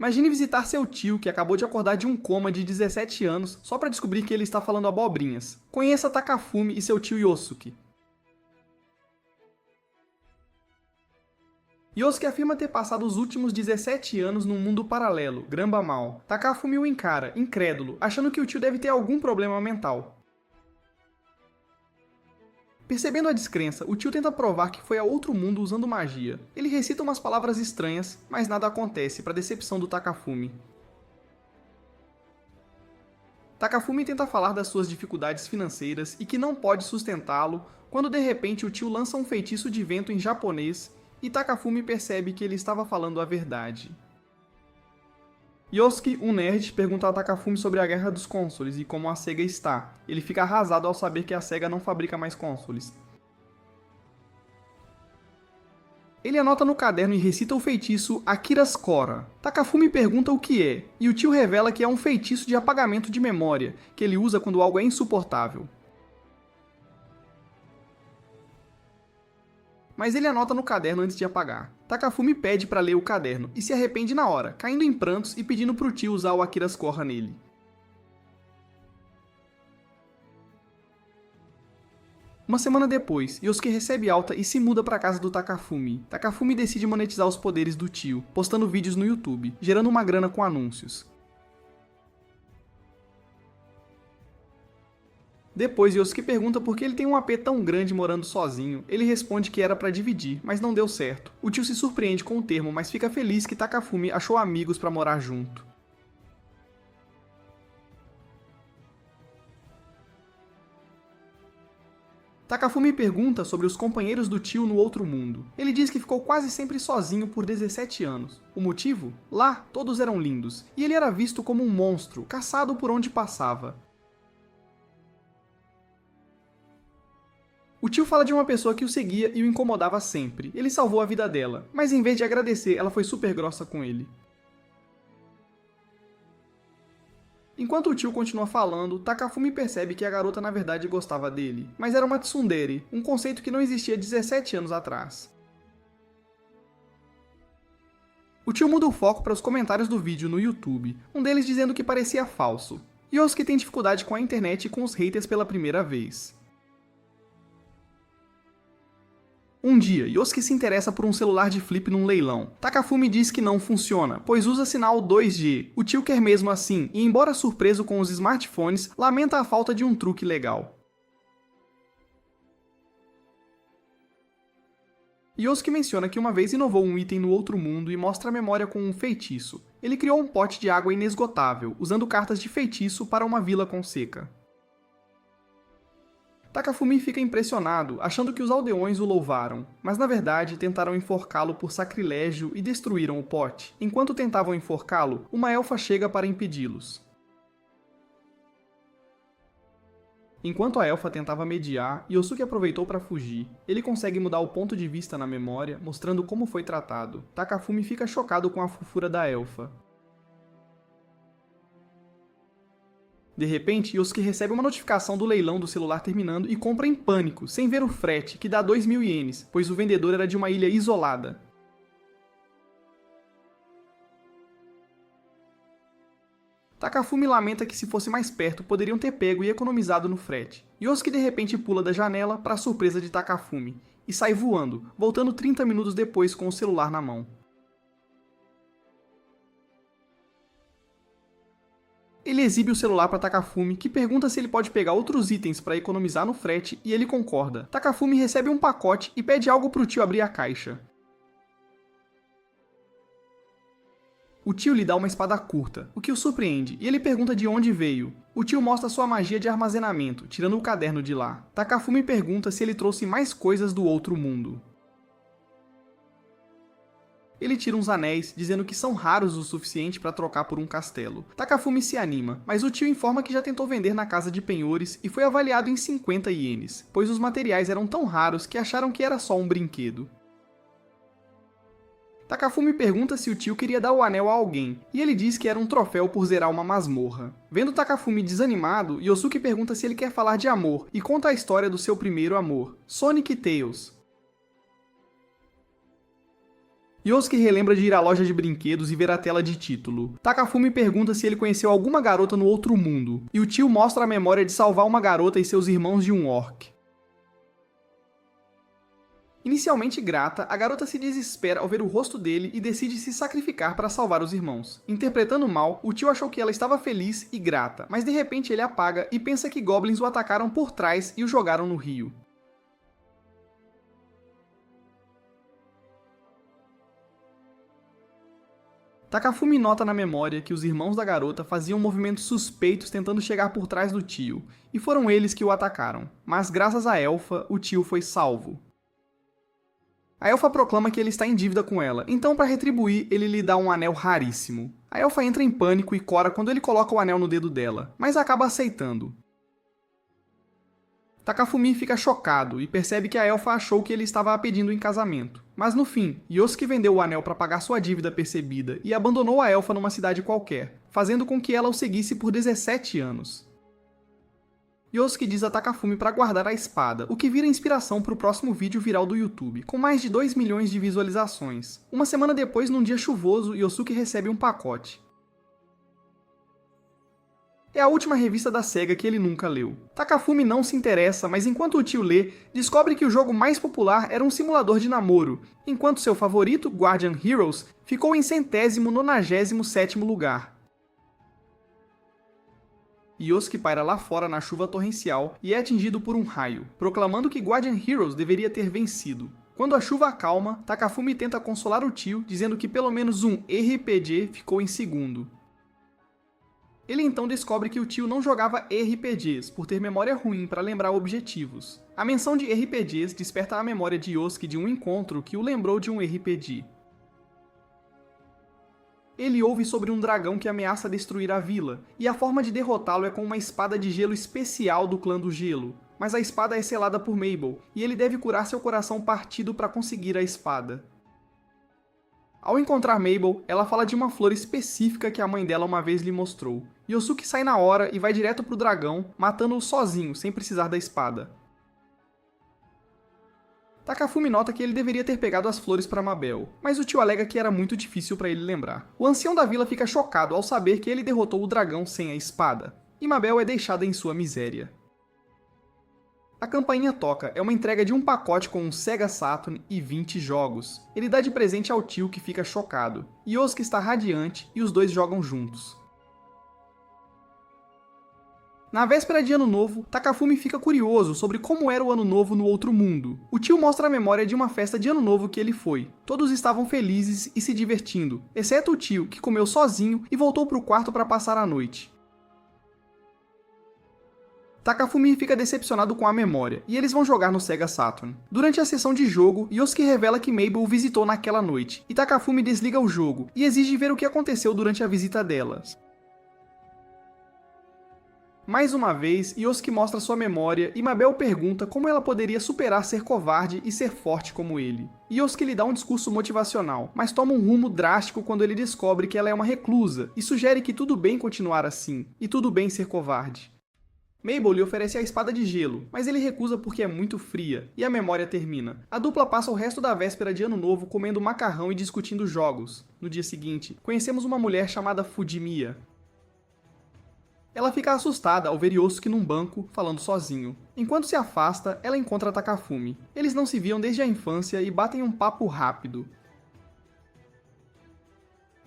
Imagine visitar seu tio que acabou de acordar de um coma de 17 anos só para descobrir que ele está falando abobrinhas. Conheça Takafumi e seu tio Yosuke. Yosuke afirma ter passado os últimos 17 anos num mundo paralelo, Granba Mal. Takafumi o encara, incrédulo, achando que o tio deve ter algum problema mental. Percebendo a descrença, o tio tenta provar que foi a outro mundo usando magia. Ele recita umas palavras estranhas, mas nada acontece, para decepção do Takafumi. Takafumi tenta falar das suas dificuldades financeiras e que não pode sustentá-lo, quando de repente o tio lança um feitiço de vento em japonês e Takafumi percebe que ele estava falando a verdade. Yosuke, um nerd, pergunta a Takafumi sobre a Guerra dos Consoles e como a SEGA está. Ele fica arrasado ao saber que a SEGA não fabrica mais consoles. Ele anota no caderno e recita o feitiço Akira's Cora. Takafumi pergunta o que é, e o tio revela que é um feitiço de apagamento de memória, que ele usa quando algo é insuportável. Mas ele anota no caderno antes de apagar. Takafumi pede para ler o caderno e se arrepende na hora, caindo em prantos e pedindo pro tio usar o Akira's Cora nele. Uma semana depois, Yosuke recebe alta e se muda para a casa do Takafumi. Takafumi decide monetizar os poderes do tio, postando vídeos no YouTube, gerando uma grana com anúncios. Depois, Yosuke pergunta por que ele tem um AP tão grande morando sozinho. Ele responde que era para dividir, mas não deu certo. O tio se surpreende com o termo, mas fica feliz que Takafumi achou amigos para morar junto. Takafumi pergunta sobre os companheiros do tio no outro mundo. Ele diz que ficou quase sempre sozinho por 17 anos. O motivo? Lá, todos eram lindos, e ele era visto como um monstro, caçado por onde passava. O tio fala de uma pessoa que o seguia e o incomodava sempre. Ele salvou a vida dela, mas em vez de agradecer, ela foi super grossa com ele. Enquanto o tio continua falando, Takafumi percebe que a garota na verdade gostava dele, mas era uma tsundere, um conceito que não existia 17 anos atrás. O tio muda o foco para os comentários do vídeo no YouTube, um deles dizendo que parecia falso. Yosuke tem dificuldade com a internet e com os haters pela primeira vez. Um dia, Yosuke se interessa por um celular de flip num leilão. Takafumi diz que não funciona, pois usa sinal 2G. O tio quer mesmo assim, e embora surpreso com os smartphones, lamenta a falta de um truque legal. Yosuke menciona que uma vez inovou um item no outro mundo e mostra a memória com um feitiço. Ele criou um pote de água inesgotável, usando cartas de feitiço para uma vila com seca. Takafumi fica impressionado, achando que os aldeões o louvaram, mas na verdade tentaram enforcá-lo por sacrilégio e destruíram o pote. Enquanto tentavam enforcá-lo, uma elfa chega para impedi-los. Enquanto a elfa tentava mediar, Yosuke aproveitou para fugir. Ele consegue mudar o ponto de vista na memória, mostrando como foi tratado. Takafumi fica chocado com a fofura da elfa. De repente, Yosuke recebe uma notificação do leilão do celular terminando e compra em pânico, sem ver o frete, que dá 2.000 ienes, pois o vendedor era de uma ilha isolada. Takafumi lamenta que se fosse mais perto poderiam ter pego e economizado no frete. Yosuke de repente pula da janela para a surpresa de Takafumi e sai voando, voltando 30 minutos depois com o celular na mão. Ele exibe o celular para Takafumi, que pergunta se ele pode pegar outros itens para economizar no frete, e ele concorda. Takafumi recebe um pacote e pede algo para o tio abrir a caixa. O tio lhe dá uma espada curta, o que o surpreende, e ele pergunta de onde veio. O tio mostra sua magia de armazenamento, tirando o caderno de lá. Takafumi pergunta se ele trouxe mais coisas do outro mundo. Ele tira uns anéis, dizendo que são raros o suficiente para trocar por um castelo. Takafumi se anima, mas o tio informa que já tentou vender na casa de penhores e foi avaliado em 50 ienes, pois os materiais eram tão raros que acharam que era só um brinquedo. Takafumi pergunta se o tio queria dar o anel a alguém, e ele diz que era um troféu por zerar uma masmorra. Vendo Takafumi desanimado, Yosuke pergunta se ele quer falar de amor, e conta a história do seu primeiro amor, Sonic e Tails. Yosuke relembra de ir à loja de brinquedos e ver a tela de título. Takafumi pergunta se ele conheceu alguma garota no outro mundo, e o tio mostra a memória de salvar uma garota e seus irmãos de um orc. Inicialmente grata, a garota se desespera ao ver o rosto dele e decide se sacrificar para salvar os irmãos. Interpretando mal, o tio achou que ela estava feliz e grata, mas de repente ele apaga e pensa que goblins o atacaram por trás e o jogaram no rio. Takafumi nota na memória que os irmãos da garota faziam movimentos suspeitos tentando chegar por trás do tio, e foram eles que o atacaram, mas graças à elfa, o tio foi salvo. A elfa proclama que ele está em dívida com ela, então para retribuir, ele lhe dá um anel raríssimo. A elfa entra em pânico e cora quando ele coloca o anel no dedo dela, mas acaba aceitando. Takafumi fica chocado e percebe que a elfa achou que ele estava a pedindo em casamento. Mas no fim, Yosuke vendeu o anel para pagar sua dívida percebida e abandonou a elfa numa cidade qualquer, fazendo com que ela o seguisse por 17 anos. Yosuke diz a Takafumi para guardar a espada, o que vira inspiração para o próximo vídeo viral do YouTube, com mais de 2 milhões de visualizações. Uma semana depois, num dia chuvoso, Yosuke recebe um pacote. É a última revista da SEGA que ele nunca leu. Takafumi não se interessa, mas enquanto o tio lê, descobre que o jogo mais popular era um simulador de namoro, enquanto seu favorito, Guardian Heroes, ficou em 197º lugar. Yosuke paira lá fora na chuva torrencial e é atingido por um raio, proclamando que Guardian Heroes deveria ter vencido. Quando a chuva acalma, Takafumi tenta consolar o tio, dizendo que pelo menos um RPG ficou em segundo. Ele então descobre que o tio não jogava RPGs, por ter memória ruim para lembrar objetivos. A menção de RPGs desperta a memória de Yosuke de um encontro que o lembrou de um RPG. Ele ouve sobre um dragão que ameaça destruir a vila, e a forma de derrotá-lo é com uma espada de gelo especial do clã do gelo. Mas a espada é selada por Mabel, e ele deve curar seu coração partido para conseguir a espada. Ao encontrar Mabel, ela fala de uma flor específica que a mãe dela uma vez lhe mostrou. Yosuke sai na hora e vai direto pro dragão, matando-o sozinho, sem precisar da espada. Takafumi nota que ele deveria ter pegado as flores para Mabel, mas o tio alega que era muito difícil para ele lembrar. O ancião da vila fica chocado ao saber que ele derrotou o dragão sem a espada, e Mabel é deixada em sua miséria. A campainha toca, é uma entrega de um pacote com um Sega Saturn e 20 jogos. Ele dá de presente ao tio que fica chocado. Yosuke está radiante e os dois jogam juntos. Na véspera de Ano Novo, Takafumi fica curioso sobre como era o Ano Novo no outro mundo. O tio mostra a memória de uma festa de Ano Novo que ele foi. Todos estavam felizes e se divertindo, exceto o tio, que comeu sozinho e voltou para o quarto para passar a noite. Takafumi fica decepcionado com a memória, e eles vão jogar no Sega Saturn. Durante a sessão de jogo, Yosuke revela que Mabel o visitou naquela noite, e Takafumi desliga o jogo, e exige ver o que aconteceu durante a visita delas. Mais uma vez, Yosuke mostra sua memória e Mabel pergunta como ela poderia superar ser covarde e ser forte como ele. Yosuke lhe dá um discurso motivacional, mas toma um rumo drástico quando ele descobre que ela é uma reclusa e sugere que tudo bem continuar assim, e tudo bem ser covarde. Mabel lhe oferece a espada de gelo, mas ele recusa porque é muito fria, e a memória termina. A dupla passa o resto da véspera de Ano Novo comendo macarrão e discutindo jogos. No dia seguinte, conhecemos uma mulher chamada Fujimiya. Ela fica assustada ao ver Yosuke num banco, falando sozinho. Enquanto se afasta, ela encontra Takafumi. Eles não se viam desde a infância e batem um papo rápido.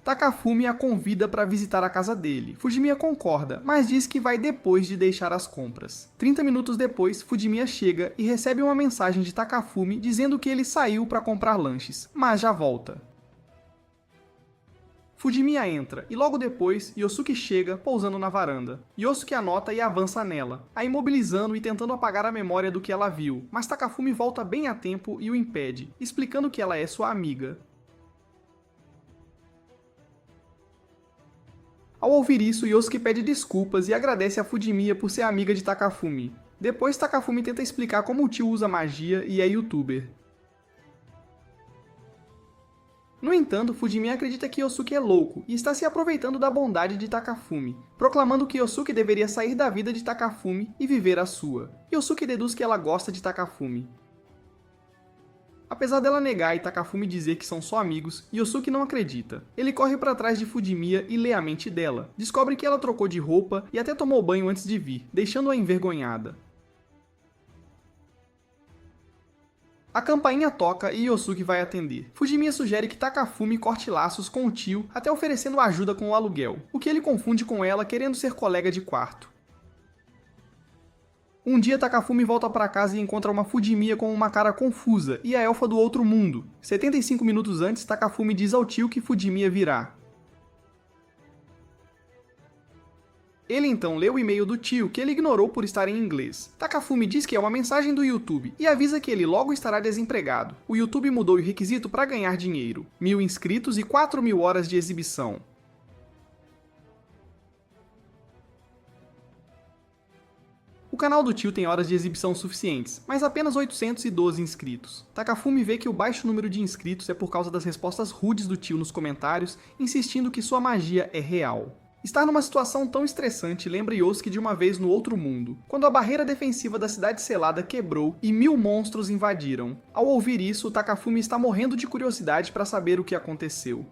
Takafumi a convida para visitar a casa dele. Fujimiya concorda, mas diz que vai depois de deixar as compras. 30 minutos depois, Fujimiya chega e recebe uma mensagem de Takafumi dizendo que ele saiu para comprar lanches, mas já volta. Fujimiya entra, e logo depois, Yosuke chega, pousando na varanda. Yosuke anota e avança nela, a imobilizando e tentando apagar a memória do que ela viu, mas Takafumi volta bem a tempo e o impede, explicando que ela é sua amiga. Ao ouvir isso, Yosuke pede desculpas e agradece a Fujimiya por ser amiga de Takafumi. Depois, Takafumi tenta explicar como o tio usa magia e é youtuber. No entanto, Fujimiya acredita que Yosuke é louco e está se aproveitando da bondade de Takafumi, proclamando que Yosuke deveria sair da vida de Takafumi e viver a sua. Yosuke deduz que ela gosta de Takafumi. Apesar dela negar e Takafumi dizer que são só amigos, Yosuke não acredita. Ele corre para trás de Fujimiya e lê a mente dela. Descobre que ela trocou de roupa e até tomou banho antes de vir, deixando-a envergonhada. A campainha toca e Yosuke vai atender. Fujimiya sugere que Takafumi corte laços com o tio, até oferecendo ajuda com o aluguel, o que ele confunde com ela querendo ser colega de quarto. Um dia Takafumi volta para casa e encontra uma Fujimiya com uma cara confusa e a elfa do outro mundo. 75 minutos antes, Takafumi diz ao tio que Fujimiya virá. Ele então lê o e-mail do tio, que ele ignorou por estar em inglês. Takafumi diz que é uma mensagem do YouTube e avisa que ele logo estará desempregado. O YouTube mudou o requisito para ganhar dinheiro: 1.000 inscritos e 4.000 horas de exibição. O canal do tio tem horas de exibição suficientes, mas apenas 812 inscritos. Takafumi vê que o baixo número de inscritos é por causa das respostas rudes do tio nos comentários, insistindo que sua magia é real. Estar numa situação tão estressante lembra Yosuke de uma vez no outro mundo, quando a barreira defensiva da cidade selada quebrou e 1000 monstros invadiram. Ao ouvir isso, Takafumi está morrendo de curiosidade para saber o que aconteceu.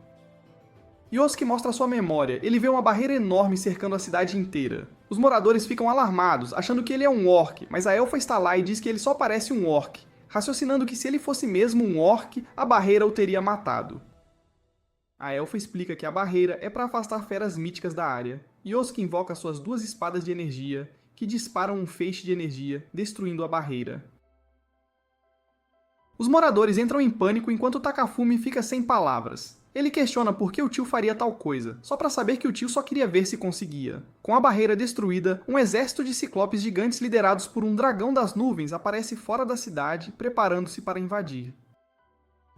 Yosuke mostra sua memória. Ele vê uma barreira enorme cercando a cidade inteira. Os moradores ficam alarmados, achando que ele é um orc, mas a elfa está lá e diz que ele só parece um orc, raciocinando que se ele fosse mesmo um orc, a barreira o teria matado. A elfa explica que a barreira é para afastar feras míticas da área. Yosuke invoca suas 2 espadas de energia, que disparam um feixe de energia, destruindo a barreira. Os moradores entram em pânico enquanto Takafumi fica sem palavras. Ele questiona por que o tio faria tal coisa, só para saber que o tio só queria ver se conseguia. Com a barreira destruída, um exército de ciclopes gigantes liderados por um dragão das nuvens aparece fora da cidade, preparando-se para invadir.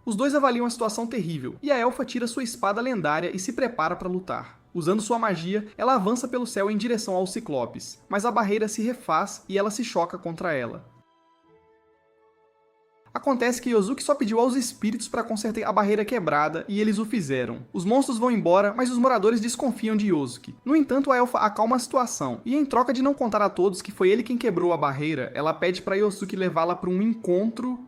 Os dois avaliam a situação terrível, e a elfa tira sua espada lendária e se prepara para lutar. Usando sua magia, ela avança pelo céu em direção aos ciclopes, mas a barreira se refaz e ela se choca contra ela. Acontece que Yosuke só pediu aos espíritos para consertar a barreira quebrada e eles o fizeram. Os monstros vão embora, mas os moradores desconfiam de Yosuke. No entanto, a elfa acalma a situação, e em troca de não contar a todos que foi ele quem quebrou a barreira, ela pede para Yosuke levá-la para um encontro.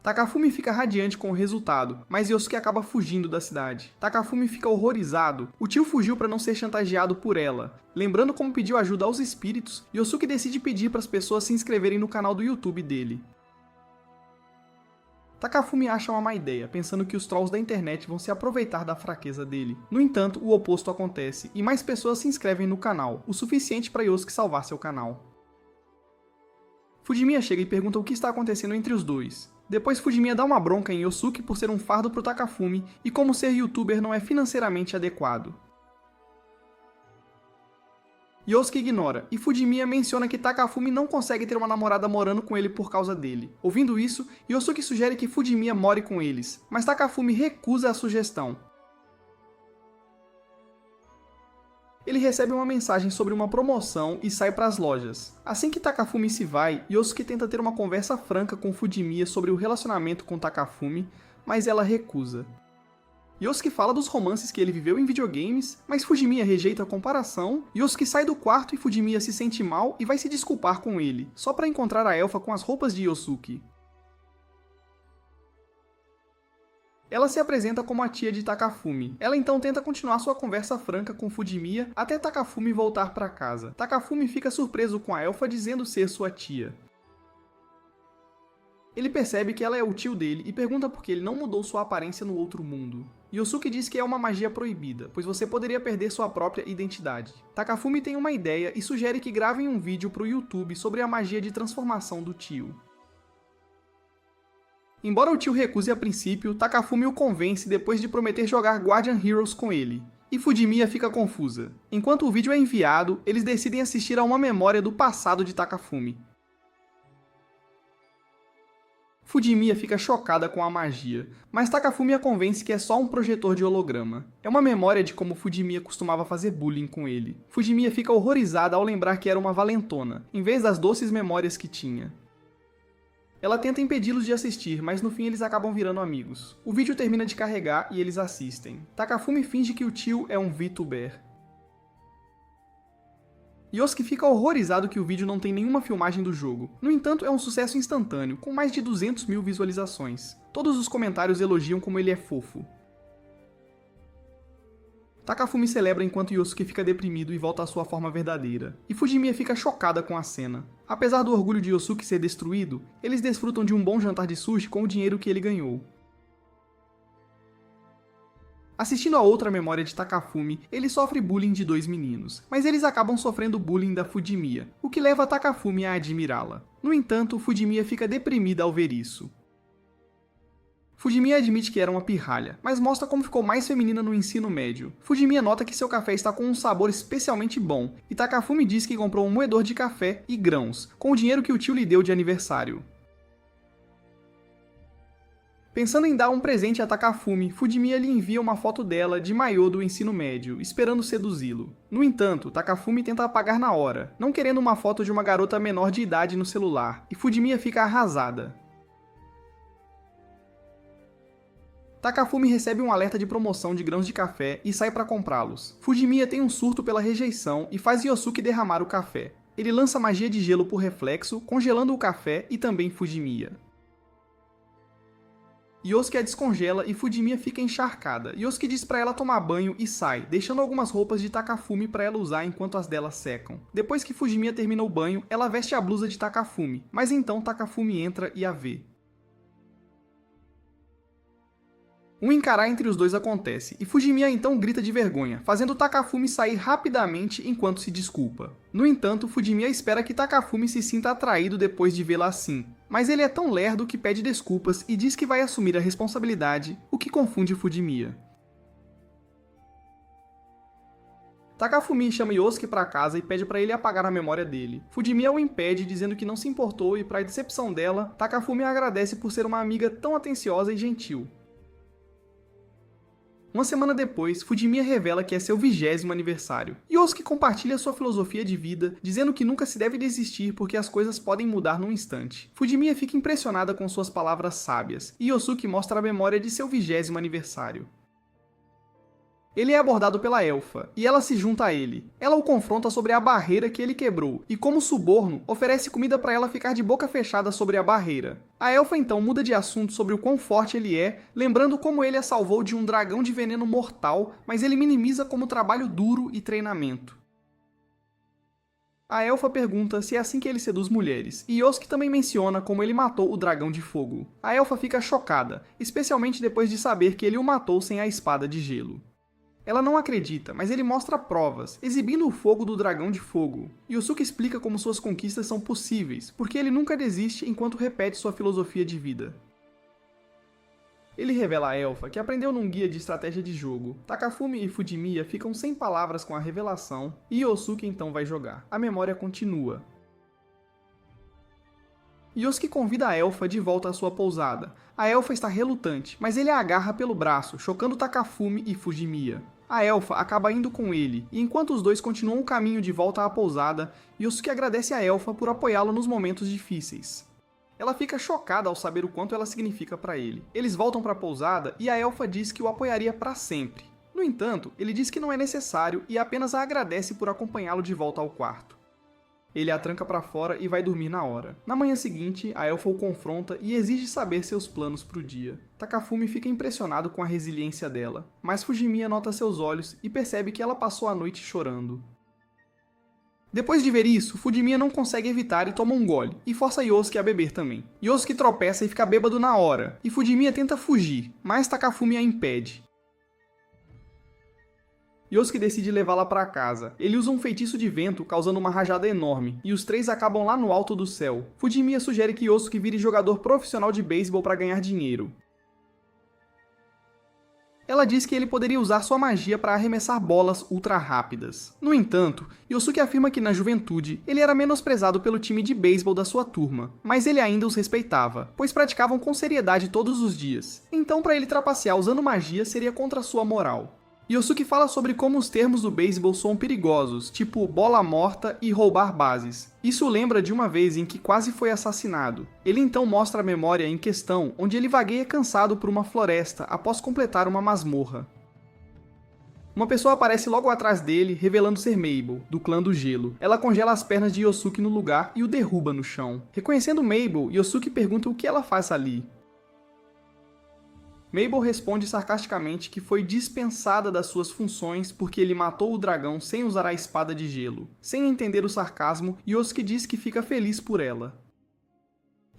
Takafumi fica radiante com o resultado, mas Yosuke acaba fugindo da cidade. Takafumi fica horrorizado. O tio fugiu para não ser chantageado por ela. Lembrando como pediu ajuda aos espíritos, Yosuke decide pedir para as pessoas se inscreverem no canal do YouTube dele. Takafumi acha uma má ideia, pensando que os trolls da internet vão se aproveitar da fraqueza dele. No entanto, o oposto acontece, e mais pessoas se inscrevem no canal, o suficiente para Yosuke salvar seu canal. Fujimiya chega e pergunta o que está acontecendo entre os dois. Depois Fujimiya dá uma bronca em Yosuke por ser um fardo pro Takafumi e como ser youtuber não é financeiramente adequado. Yosuke ignora, e Fujimiya menciona que Takafumi não consegue ter uma namorada morando com ele por causa dele. Ouvindo isso, Yosuke sugere que Fujimiya more com eles, mas Takafumi recusa a sugestão. Ele recebe uma mensagem sobre uma promoção e sai para as lojas. Assim que Takafumi se vai, Yosuke tenta ter uma conversa franca com Fujimiya sobre o relacionamento com Takafumi, mas ela recusa. Yosuke fala dos romances que ele viveu em videogames, mas Fujimiya rejeita a comparação. Yosuke sai do quarto e Fujimiya se sente mal e vai se desculpar com ele, só para encontrar a elfa com as roupas de Yosuke. Ela se apresenta como a tia de Takafumi. Ela então tenta continuar sua conversa franca com Fujimiya até Takafumi voltar para casa. Takafumi fica surpreso com a elfa dizendo ser sua tia. Ele percebe que ela é o tio dele e pergunta por que ele não mudou sua aparência no outro mundo. Yosuke diz que é uma magia proibida, pois você poderia perder sua própria identidade. Takafumi tem uma ideia e sugere que gravem um vídeo para o YouTube sobre a magia de transformação do tio. Embora o tio recuse a princípio, Takafumi o convence depois de prometer jogar Guardian Heroes com ele. E Fujimiya fica confusa. Enquanto o vídeo é enviado, eles decidem assistir a uma memória do passado de Takafumi. Fujimiya fica chocada com a magia, mas Takafumi a convence que é só um projetor de holograma. É uma memória de como Fujimiya costumava fazer bullying com ele. Fujimiya fica horrorizada ao lembrar que era uma valentona, em vez das doces memórias que tinha. Ela tenta impedi-los de assistir, mas no fim eles acabam virando amigos. O vídeo termina de carregar e eles assistem. Takafumi finge que o tio é um VTuber. Yosuke fica horrorizado que o vídeo não tem nenhuma filmagem do jogo. No entanto, é um sucesso instantâneo, com mais de 200 mil visualizações. Todos os comentários elogiam como ele é fofo. Takafumi celebra enquanto Yosuke fica deprimido e volta à sua forma verdadeira, e Fujimiya fica chocada com a cena. Apesar do orgulho de Yosuke ser destruído, eles desfrutam de um bom jantar de sushi com o dinheiro que ele ganhou. Assistindo a outra memória de Takafumi, ele sofre bullying de dois meninos, mas eles acabam sofrendo bullying da Fujimiya, o que leva Takafumi a admirá-la. No entanto, Fujimiya fica deprimida ao ver isso. Fujimiya admite que era uma pirralha, mas mostra como ficou mais feminina no ensino médio. Fujimiya nota que seu café está com um sabor especialmente bom, e Takafumi diz que comprou um moedor de café e grãos, com o dinheiro que o tio lhe deu de aniversário. Pensando em dar um presente a Takafumi, Fujimiya lhe envia uma foto dela de maiô do ensino médio, esperando seduzi-lo. No entanto, Takafumi tenta apagar na hora, não querendo uma foto de uma garota menor de idade no celular, e Fujimiya fica arrasada. Takafumi recebe um alerta de promoção de grãos de café e sai para comprá-los. Fujimiya tem um surto pela rejeição e faz Yosuke derramar o café. Ele lança magia de gelo por reflexo, congelando o café e também Fujimiya. Yosuke a descongela e Fujimiya fica encharcada. Yosuke diz para ela tomar banho e sai, deixando algumas roupas de Takafumi para ela usar enquanto as dela secam. Depois que Fujimiya termina o banho, ela veste a blusa de Takafumi, mas então Takafumi entra e a vê. Um encarar entre os dois acontece, e Fujimiya então grita de vergonha, fazendo Takafumi sair rapidamente enquanto se desculpa. No entanto, Fujimiya espera que Takafumi se sinta atraído depois de vê-la assim, mas ele é tão lerdo que pede desculpas e diz que vai assumir a responsabilidade, o que confunde Fujimiya. Takafumi chama Yosuke para casa e pede para ele apagar a memória dele. Fujimiya o impede, dizendo que não se importou e, para a decepção dela, Takafumi agradece por ser uma amiga tão atenciosa e gentil. Uma semana depois, Fujimiya revela que é seu 20º aniversário. Yosuke compartilha sua filosofia de vida, dizendo que nunca se deve desistir porque as coisas podem mudar num instante. Fujimiya fica impressionada com suas palavras sábias, e Yosuke mostra a memória de seu 20º aniversário. Ele é abordado pela elfa, e ela se junta a ele. Ela o confronta sobre a barreira que ele quebrou, e como suborno, oferece comida para ela ficar de boca fechada sobre a barreira. A elfa então muda de assunto sobre o quão forte ele é, lembrando como ele a salvou de um dragão de veneno mortal, mas ele minimiza como trabalho duro e treinamento. A elfa pergunta se é assim que ele seduz mulheres, e Yosuke também menciona como ele matou o dragão de fogo. A elfa fica chocada, especialmente depois de saber que ele o matou sem a espada de gelo. Ela não acredita, mas ele mostra provas, exibindo o fogo do dragão de fogo. Yosuke explica como suas conquistas são possíveis, porque ele nunca desiste enquanto repete sua filosofia de vida. Ele revela a elfa que aprendeu num guia de estratégia de jogo. Takafumi e Fujimiya ficam sem palavras com a revelação, e Yosuke então vai jogar. A memória continua. Yosuke convida a elfa de volta à sua pousada. A elfa está relutante, mas ele a agarra pelo braço, chocando Takafumi e Fujimiya. A elfa acaba indo com ele, e enquanto os dois continuam o caminho de volta à pousada, Yosuke agradece a elfa por apoiá-lo nos momentos difíceis. Ela fica chocada ao saber o quanto ela significa para ele. Eles voltam para a pousada e a elfa diz que o apoiaria para sempre. No entanto, ele diz que não é necessário e apenas a agradece por acompanhá-lo de volta ao quarto. Ele a tranca para fora e vai dormir na hora. Na manhã seguinte, a elfa o confronta e exige saber seus planos para o dia. Takafumi fica impressionado com a resiliência dela, mas Fujimiya nota seus olhos e percebe que ela passou a noite chorando. Depois de ver isso, Fujimiya não consegue evitar e toma um gole, e força Yosuke a beber também. Yosuke tropeça e fica bêbado na hora, e Fujimiya tenta fugir, mas Takafumi a impede. Yosuke decide levá-la para casa. Ele usa um feitiço de vento, causando uma rajada enorme, e os três acabam lá no alto do céu. Fujimiya sugere que Yosuke vire jogador profissional de beisebol para ganhar dinheiro. Ela diz que ele poderia usar sua magia para arremessar bolas ultra rápidas. No entanto, Yosuke afirma que na juventude ele era menosprezado pelo time de beisebol da sua turma, mas ele ainda os respeitava, pois praticavam com seriedade todos os dias. Então, para ele trapacear usando magia seria contra sua moral. Yosuke fala sobre como os termos do beisebol são perigosos, tipo bola morta e roubar bases. Isso lembra de uma vez em que quase foi assassinado. Ele então mostra a memória em questão, onde ele vagueia cansado por uma floresta após completar uma masmorra. Uma pessoa aparece logo atrás dele, revelando ser Mabel, do clã do gelo. Ela congela as pernas de Yosuke no lugar e o derruba no chão. Reconhecendo Mabel, Yosuke pergunta o que ela faz ali. Mabel responde sarcasticamente que foi dispensada das suas funções porque ele matou o dragão sem usar a espada de gelo. Sem entender o sarcasmo, Yosuke diz que fica feliz por ela.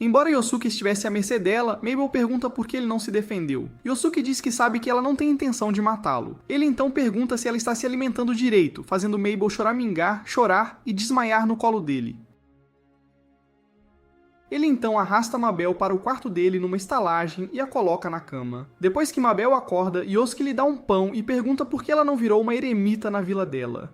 Embora Yosuke estivesse à mercê dela, Mabel pergunta por que ele não se defendeu. Yosuke diz que sabe que ela não tem intenção de matá-lo. Ele então pergunta se ela está se alimentando direito, fazendo Mabel choramingar, chorar e desmaiar no colo dele. Ele então arrasta Mabel para o quarto dele numa estalagem e a coloca na cama. Depois que Mabel acorda, Yosuke lhe dá um pão e pergunta por que ela não virou uma eremita na vila dela.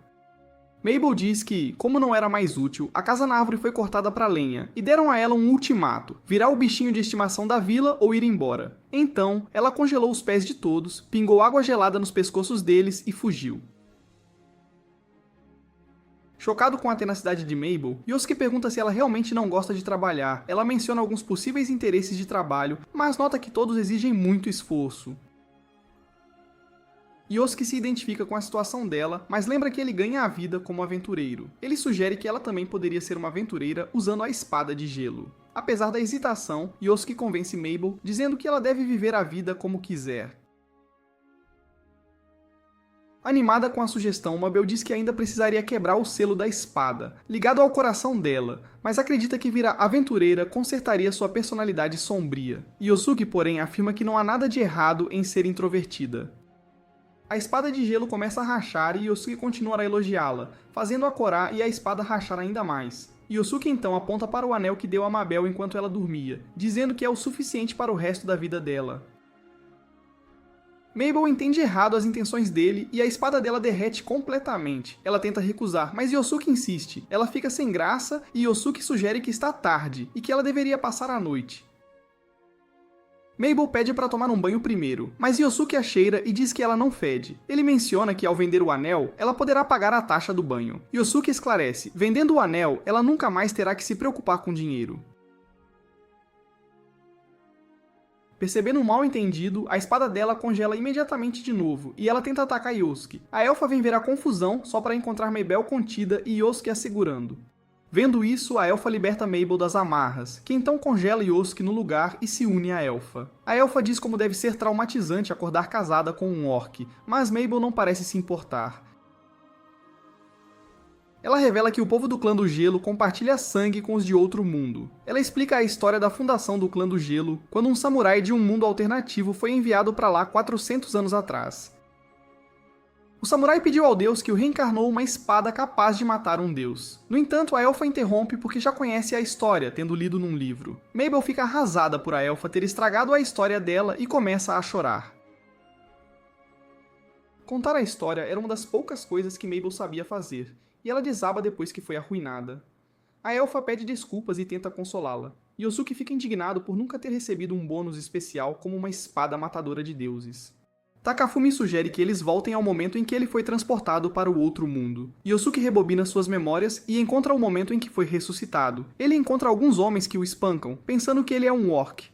Mabel diz que, como não era mais útil, a casa na árvore foi cortada para lenha e deram a ela um ultimato: virar o bichinho de estimação da vila ou ir embora. Então, ela congelou os pés de todos, pingou água gelada nos pescoços deles e fugiu. Chocado com a tenacidade de Mabel, Yosuke pergunta se ela realmente não gosta de trabalhar. Ela menciona alguns possíveis interesses de trabalho, mas nota que todos exigem muito esforço. Yosuke se identifica com a situação dela, mas lembra que ele ganha a vida como aventureiro. Ele sugere que ela também poderia ser uma aventureira usando a espada de gelo. Apesar da hesitação, Yosuke convence Mabel, dizendo que ela deve viver a vida como quiser. Animada com a sugestão, Mabel diz que ainda precisaria quebrar o selo da espada, ligado ao coração dela, mas acredita que virar aventureira consertaria sua personalidade sombria. Yosuke, porém, afirma que não há nada de errado em ser introvertida. A espada de gelo começa a rachar e Yosuke continua a elogiá-la, fazendo-a corar e a espada rachar ainda mais. Yosuke então aponta para o anel que deu a Mabel enquanto ela dormia, dizendo que é o suficiente para o resto da vida dela. Mabel entende errado as intenções dele e a espada dela derrete completamente. Ela tenta recusar, mas Yosuke insiste. Ela fica sem graça e Yosuke sugere que está tarde e que ela deveria passar a noite. Mabel pede para tomar um banho primeiro, mas Yosuke a cheira e diz que ela não fede. Ele menciona que ao vender o anel, ela poderá pagar a taxa do banho. Yosuke esclarece: vendendo o anel, ela nunca mais terá que se preocupar com dinheiro. Percebendo um mal-entendido, a espada dela congela imediatamente de novo, e ela tenta atacar Yosuke. A elfa vem ver a confusão só para encontrar Mabel contida e Yosuke a segurando. Vendo isso, a elfa liberta Mabel das amarras, que então congela Yosuke no lugar e se une à elfa. A elfa diz como deve ser traumatizante acordar casada com um orc, mas Mabel não parece se importar. Ela revela que o povo do clã do gelo compartilha sangue com os de outro mundo. Ela explica a história da fundação do clã do gelo, quando um samurai de um mundo alternativo foi enviado para lá 400 anos atrás. O samurai pediu ao deus que o reencarnou uma espada capaz de matar um deus. No entanto, a elfa interrompe porque já conhece a história, tendo lido num livro. Mabel fica arrasada por a elfa ter estragado a história dela e começa a chorar. Contar a história era uma das poucas coisas que Mabel sabia fazer, e ela desaba depois que foi arruinada. A elfa pede desculpas e tenta consolá-la. Yosuke fica indignado por nunca ter recebido um bônus especial como uma espada matadora de deuses. Takafumi sugere que eles voltem ao momento em que ele foi transportado para o outro mundo. Yosuke rebobina suas memórias e encontra o momento em que foi ressuscitado. Ele encontra alguns homens que o espancam, pensando que ele é um orc.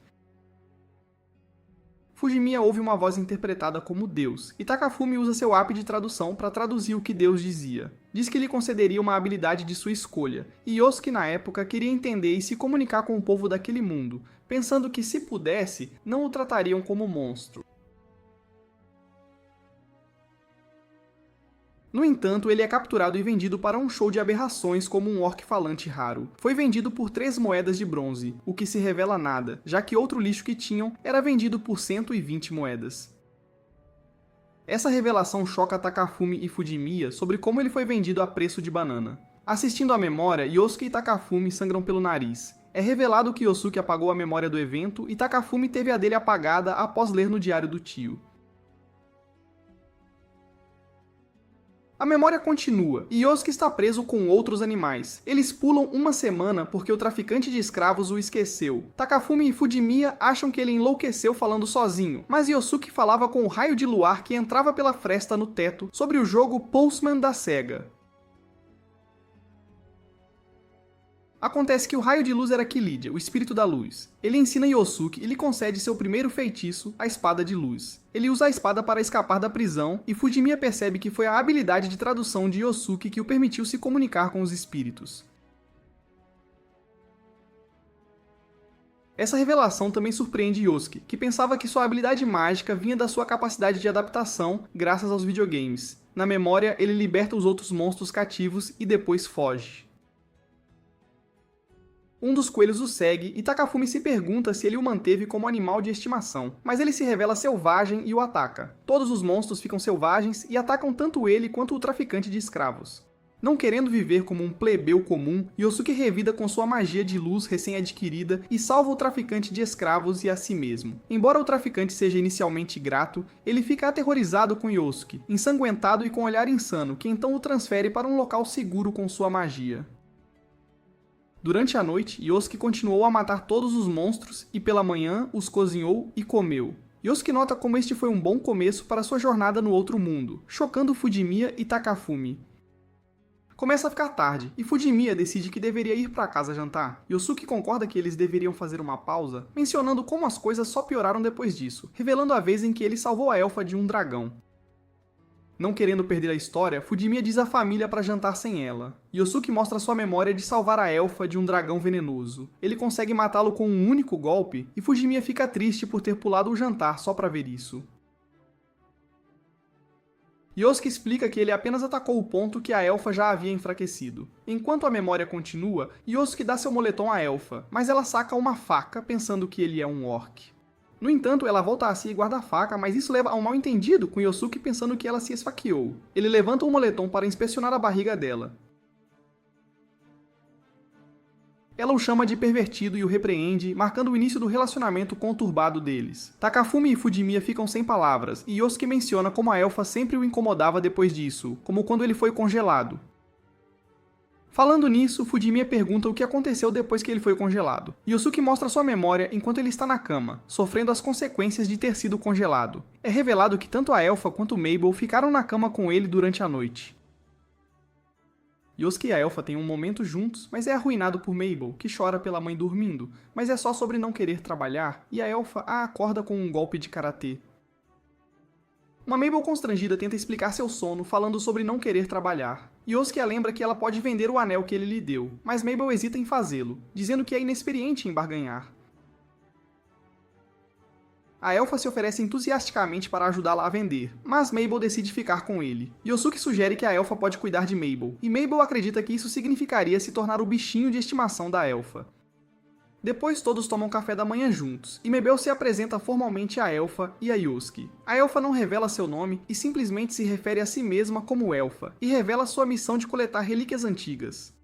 Fujimiya ouve uma voz interpretada como Deus, e Takafumi usa seu app de tradução para traduzir o que Deus dizia. Diz que lhe concederia uma habilidade de sua escolha, e Yosuke na época queria entender e se comunicar com o povo daquele mundo, pensando que se pudesse, não o tratariam como monstro. No entanto, ele é capturado e vendido para um show de aberrações como um orc falante raro. Foi vendido por 3 moedas de bronze, o que se revela nada, já que outro lixo que tinham era vendido por 120 moedas. Essa revelação choca Takafumi e Fujimiya sobre como ele foi vendido a preço de banana. Assistindo à memória, Yosuke e Takafumi sangram pelo nariz. É revelado que Yosuke apagou a memória do evento e Takafumi teve a dele apagada após ler no diário do tio. A memória continua, e Yosuke está preso com outros animais. Eles pulam uma semana porque o traficante de escravos o esqueceu. Takafumi e Fujimiya acham que ele enlouqueceu falando sozinho, mas Yosuke falava com o raio de luar que entrava pela fresta no teto sobre o jogo Postman da Sega. Acontece que o raio de luz era Killidea, o espírito da luz. Ele ensina Yosuke e lhe concede seu primeiro feitiço, a espada de luz. Ele usa a espada para escapar da prisão, e Fujimiya percebe que foi a habilidade de tradução de Yosuke que o permitiu se comunicar com os espíritos. Essa revelação também surpreende Yosuke, que pensava que sua habilidade mágica vinha da sua capacidade de adaptação graças aos videogames. Na memória, ele liberta os outros monstros cativos e depois foge. Um dos coelhos o segue e Takafumi se pergunta se ele o manteve como animal de estimação, mas ele se revela selvagem e o ataca. Todos os monstros ficam selvagens e atacam tanto ele quanto o traficante de escravos. Não querendo viver como um plebeu comum, Yosuke revida com sua magia de luz recém-adquirida e salva o traficante de escravos e a si mesmo. Embora o traficante seja inicialmente grato, ele fica aterrorizado com Yosuke, ensanguentado e com um olhar insano, que então o transfere para um local seguro com sua magia. Durante a noite, Yosuke continuou a matar todos os monstros e pela manhã os cozinhou e comeu. Yosuke nota como este foi um bom começo para sua jornada no outro mundo, chocando Fujimiya e Takafumi. Começa a ficar tarde, e Fujimiya decide que deveria ir para casa jantar. Yosuke concorda que eles deveriam fazer uma pausa, mencionando como as coisas só pioraram depois disso, revelando a vez em que ele salvou a elfa de um dragão. Não querendo perder a história, Fujimiya diz à família para jantar sem ela. Yosuke mostra sua memória de salvar a elfa de um dragão venenoso. Ele consegue matá-lo com um único golpe, e Fujimiya fica triste por ter pulado o jantar só para ver isso. Yosuke explica que ele apenas atacou o ponto que a elfa já havia enfraquecido. Enquanto a memória continua, Yosuke dá seu moletom à elfa, mas ela saca uma faca pensando que ele é um orc. No entanto, ela volta a si e guarda a faca, mas isso leva a um mal-entendido com Yosuke pensando que ela se esfaqueou. Ele levanta o moletom para inspecionar a barriga dela. Ela o chama de pervertido e o repreende, marcando o início do relacionamento conturbado deles. Takafumi e Fujimiya ficam sem palavras, e Yosuke menciona como a elfa sempre o incomodava depois disso, como quando ele foi congelado. Falando nisso, Fujimiya pergunta o que aconteceu depois que ele foi congelado. Yosuke mostra sua memória enquanto ele está na cama, sofrendo as consequências de ter sido congelado. É revelado que tanto a elfa quanto Mabel ficaram na cama com ele durante a noite. Yosuke e a elfa têm um momento juntos, mas é arruinado por Mabel, que chora pela mãe dormindo, mas é só sobre não querer trabalhar, e a elfa a acorda com um golpe de karatê. Uma Mabel constrangida tenta explicar seu sono falando sobre não querer trabalhar. Yosuke a lembra que ela pode vender o anel que ele lhe deu, mas Mabel hesita em fazê-lo, dizendo que é inexperiente em barganhar. A elfa se oferece entusiasticamente para ajudá-la a vender, mas Mabel decide ficar com ele. Yosuke sugere que a elfa pode cuidar de Mabel, e Mabel acredita que isso significaria se tornar o bichinho de estimação da elfa. Depois todos tomam café da manhã juntos, e Mabel se apresenta formalmente à elfa e a Yosuke. A elfa não revela seu nome e simplesmente se refere a si mesma como elfa, e revela sua missão de coletar relíquias antigas.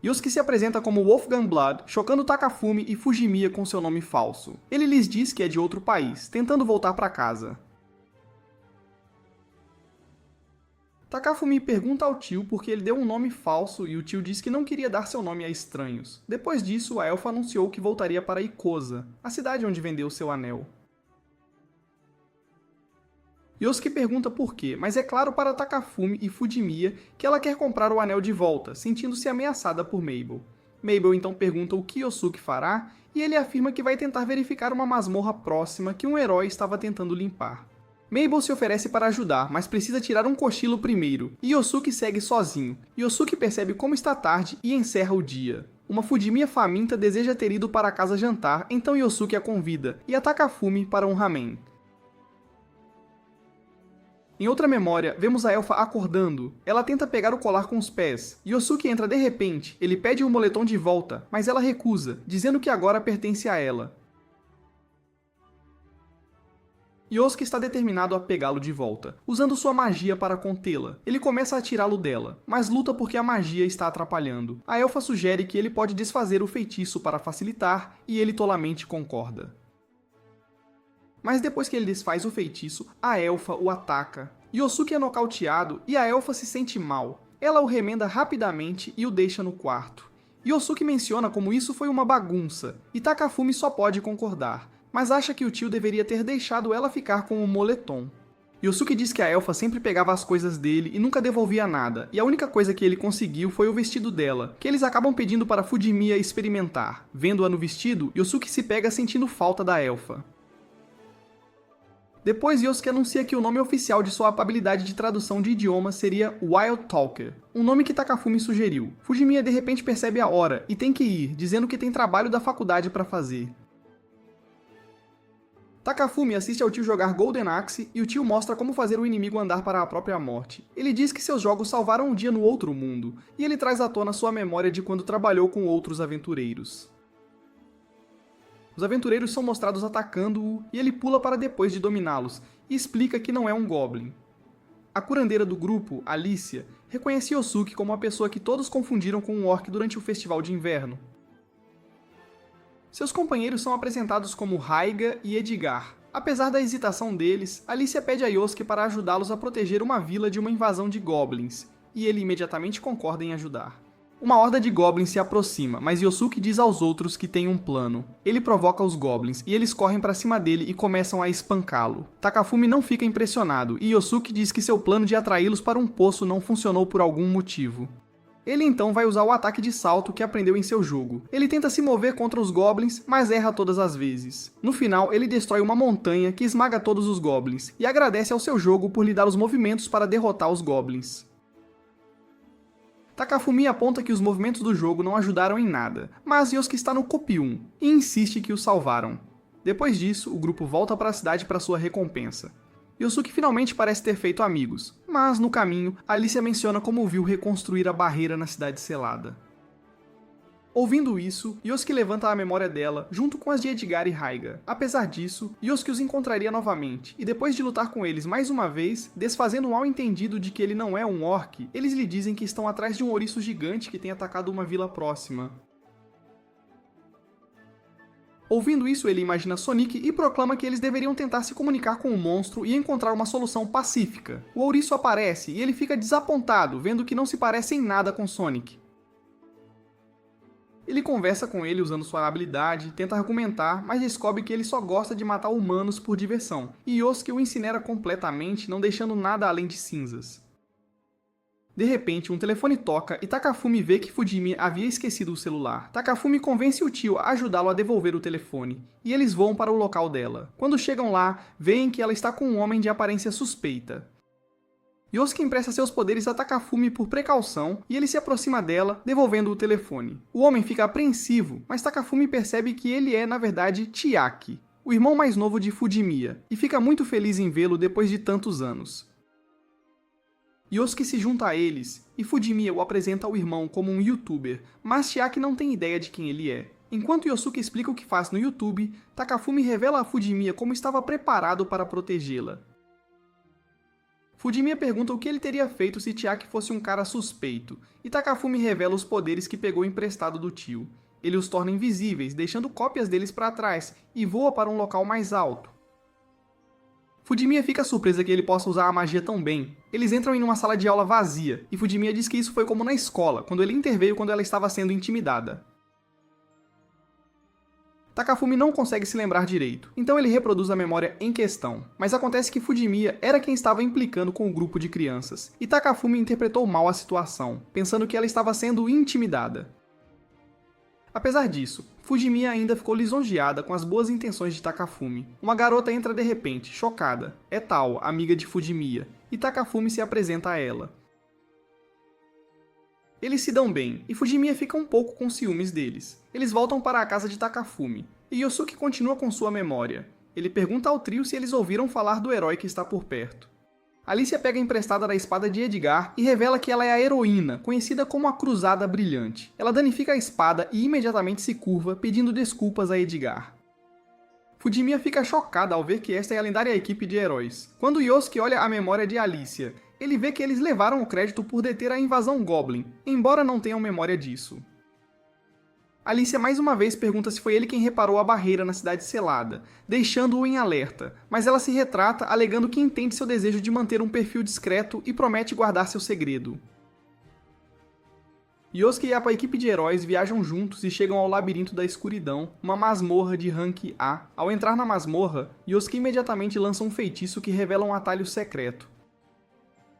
Yosuke se apresenta como Wolfgang Blood, chocando Takafumi e Fujimiya com seu nome falso. Ele lhes diz que é de outro país, tentando voltar para casa. Takafumi pergunta ao tio por que ele deu um nome falso e o tio diz que não queria dar seu nome a estranhos. Depois disso, a elfa anunciou que voltaria para Ikosa, a cidade onde vendeu seu anel. Yosuke pergunta por quê, mas é claro para Takafumi e Fujimiya que ela quer comprar o anel de volta, sentindo-se ameaçada por Mabel. Mabel então pergunta o que Yosuke fará, e ele afirma que vai tentar verificar uma masmorra próxima que um herói estava tentando limpar. Mabel se oferece para ajudar, mas precisa tirar um cochilo primeiro, e Yosuke segue sozinho. Yosuke percebe como está tarde e encerra o dia. Uma Fujimiya faminta deseja ter ido para casa jantar, então Yosuke a convida, e a Takafumi para um ramen. Em outra memória, vemos a elfa acordando. Ela tenta pegar o colar com os pés. Yosuke entra de repente, ele pede o moletom de volta, mas ela recusa, dizendo que agora pertence a ela. Yosuke está determinado a pegá-lo de volta, usando sua magia para contê-la. Ele começa a tirá-lo dela, mas luta porque a magia está atrapalhando. A elfa sugere que ele pode desfazer o feitiço para facilitar, e ele tolamente concorda. Mas depois que ele desfaz o feitiço, a elfa o ataca. Yosuke é nocauteado e a elfa se sente mal. Ela o remenda rapidamente e o deixa no quarto. Yosuke menciona como isso foi uma bagunça, e Takafumi só pode concordar, mas acha que o tio deveria ter deixado ela ficar com o moletom. Yosuke diz que a elfa sempre pegava as coisas dele e nunca devolvia nada, e a única coisa que ele conseguiu foi o vestido dela, que eles acabam pedindo para Fujimiya experimentar. Vendo-a no vestido, Yosuke se pega sentindo falta da elfa. Depois, Yosuke anuncia que o nome oficial de sua habilidade de tradução de idioma seria Wild Talker, um nome que Takafumi sugeriu. Fujimiya de repente percebe a hora e tem que ir, dizendo que tem trabalho da faculdade para fazer. Takafumi assiste ao tio jogar Golden Axe e o tio mostra como fazer o inimigo andar para a própria morte. Ele diz que seus jogos salvaram um dia no outro mundo, e ele traz à tona sua memória de quando trabalhou com outros aventureiros. Os aventureiros são mostrados atacando-o e ele pula para depois de dominá-los e explica que não é um Goblin. A curandeira do grupo, Alicia, reconhece Yosuke como a pessoa que todos confundiram com um orc durante o festival de inverno. Seus companheiros são apresentados como Raiga e Edgar. Apesar da hesitação deles, Alicia pede a Yosuke para ajudá-los a proteger uma vila de uma invasão de Goblins, e ele imediatamente concorda em ajudar. Uma horda de Goblins se aproxima, mas Yosuke diz aos outros que tem um plano. Ele provoca os Goblins, e eles correm para cima dele e começam a espancá-lo. Takafumi não fica impressionado, e Yosuke diz que seu plano de atraí-los para um poço não funcionou por algum motivo. Ele então vai usar o ataque de salto que aprendeu em seu jogo. Ele tenta se mover contra os Goblins, mas erra todas as vezes. No final, ele destrói uma montanha que esmaga todos os Goblins, e agradece ao seu jogo por lhe dar os movimentos para derrotar os Goblins. Takafumi aponta que os movimentos do jogo não ajudaram em nada, mas Yosuke está no Copium, e insiste que o salvaram. Depois disso, o grupo volta para a cidade para sua recompensa. Yosuke finalmente parece ter feito amigos, mas no caminho, Alicia menciona como viu reconstruir a barreira na cidade selada. Ouvindo isso, Yosuke levanta a memória dela, junto com as de Edgar e Raiga. Apesar disso, Yosuke os encontraria novamente, e depois de lutar com eles mais uma vez, desfazendo um mal-entendido de que ele não é um orc, eles lhe dizem que estão atrás de um ouriço gigante que tem atacado uma vila próxima. Ouvindo isso, ele imagina Sonic e proclama que eles deveriam tentar se comunicar com o monstro e encontrar uma solução pacífica. O ouriço aparece e ele fica desapontado, vendo que não se parece em nada com Sonic. Ele conversa com ele usando sua habilidade, tenta argumentar, mas descobre que ele só gosta de matar humanos por diversão, e Yosuke o incinera completamente, não deixando nada além de cinzas. De repente, um telefone toca e Takafumi vê que Fujimi havia esquecido o celular. Takafumi convence o tio a ajudá-lo a devolver o telefone, e eles voam para o local dela. Quando chegam lá, veem que ela está com um homem de aparência suspeita. Yosuke empresta seus poderes a Takafumi por precaução, e ele se aproxima dela, devolvendo o telefone. O homem fica apreensivo, mas Takafumi percebe que ele é, na verdade, Chiaki, o irmão mais novo de Fujimiya, e fica muito feliz em vê-lo depois de tantos anos. Yosuke se junta a eles, e Fujimiya o apresenta ao irmão como um youtuber, mas Chiaki não tem ideia de quem ele é. Enquanto Yosuke explica o que faz no YouTube, Takafumi revela a Fujimiya como estava preparado para protegê-la. Fujimiya pergunta o que ele teria feito se Chiaki fosse um cara suspeito, e Takafumi revela os poderes que pegou emprestado do tio. Ele os torna invisíveis, deixando cópias deles para trás, e voa para um local mais alto. Fujimiya fica surpresa que ele possa usar a magia tão bem. Eles entram em uma sala de aula vazia, e Fujimiya diz que isso foi como na escola, quando ele interveio quando ela estava sendo intimidada. Takafumi não consegue se lembrar direito, então ele reproduz a memória em questão. Mas acontece que Fujimiya era quem estava implicando com o grupo de crianças, e Takafumi interpretou mal a situação, pensando que ela estava sendo intimidada. Apesar disso, Fujimiya ainda ficou lisonjeada com as boas intenções de Takafumi. Uma garota entra de repente, chocada. É Tao, amiga de Fujimiya, e Takafumi se apresenta a ela. Eles se dão bem, e Fujimiya fica um pouco com ciúmes deles. Eles voltam para a casa de Takafumi, e Yosuke continua com sua memória. Ele pergunta ao trio se eles ouviram falar do herói que está por perto. Alicia pega emprestada da espada de Edgar e revela que ela é a heroína, conhecida como a Cruzada Brilhante. Ela danifica a espada e imediatamente se curva, pedindo desculpas a Edgar. Fujimiya fica chocada ao ver que esta é a lendária equipe de heróis. Quando Yosuke olha a memória de Alicia, ele vê que eles levaram o crédito por deter a invasão Goblin, embora não tenham memória disso. Alicia mais uma vez pergunta se foi ele quem reparou a barreira na cidade selada, deixando-o em alerta, mas ela se retrata alegando que entende seu desejo de manter um perfil discreto e promete guardar seu segredo. Yosuke e a equipe de heróis viajam juntos e chegam ao Labirinto da Escuridão, uma masmorra de rank A. Ao entrar na masmorra, Yosuke imediatamente lança um feitiço que revela um atalho secreto.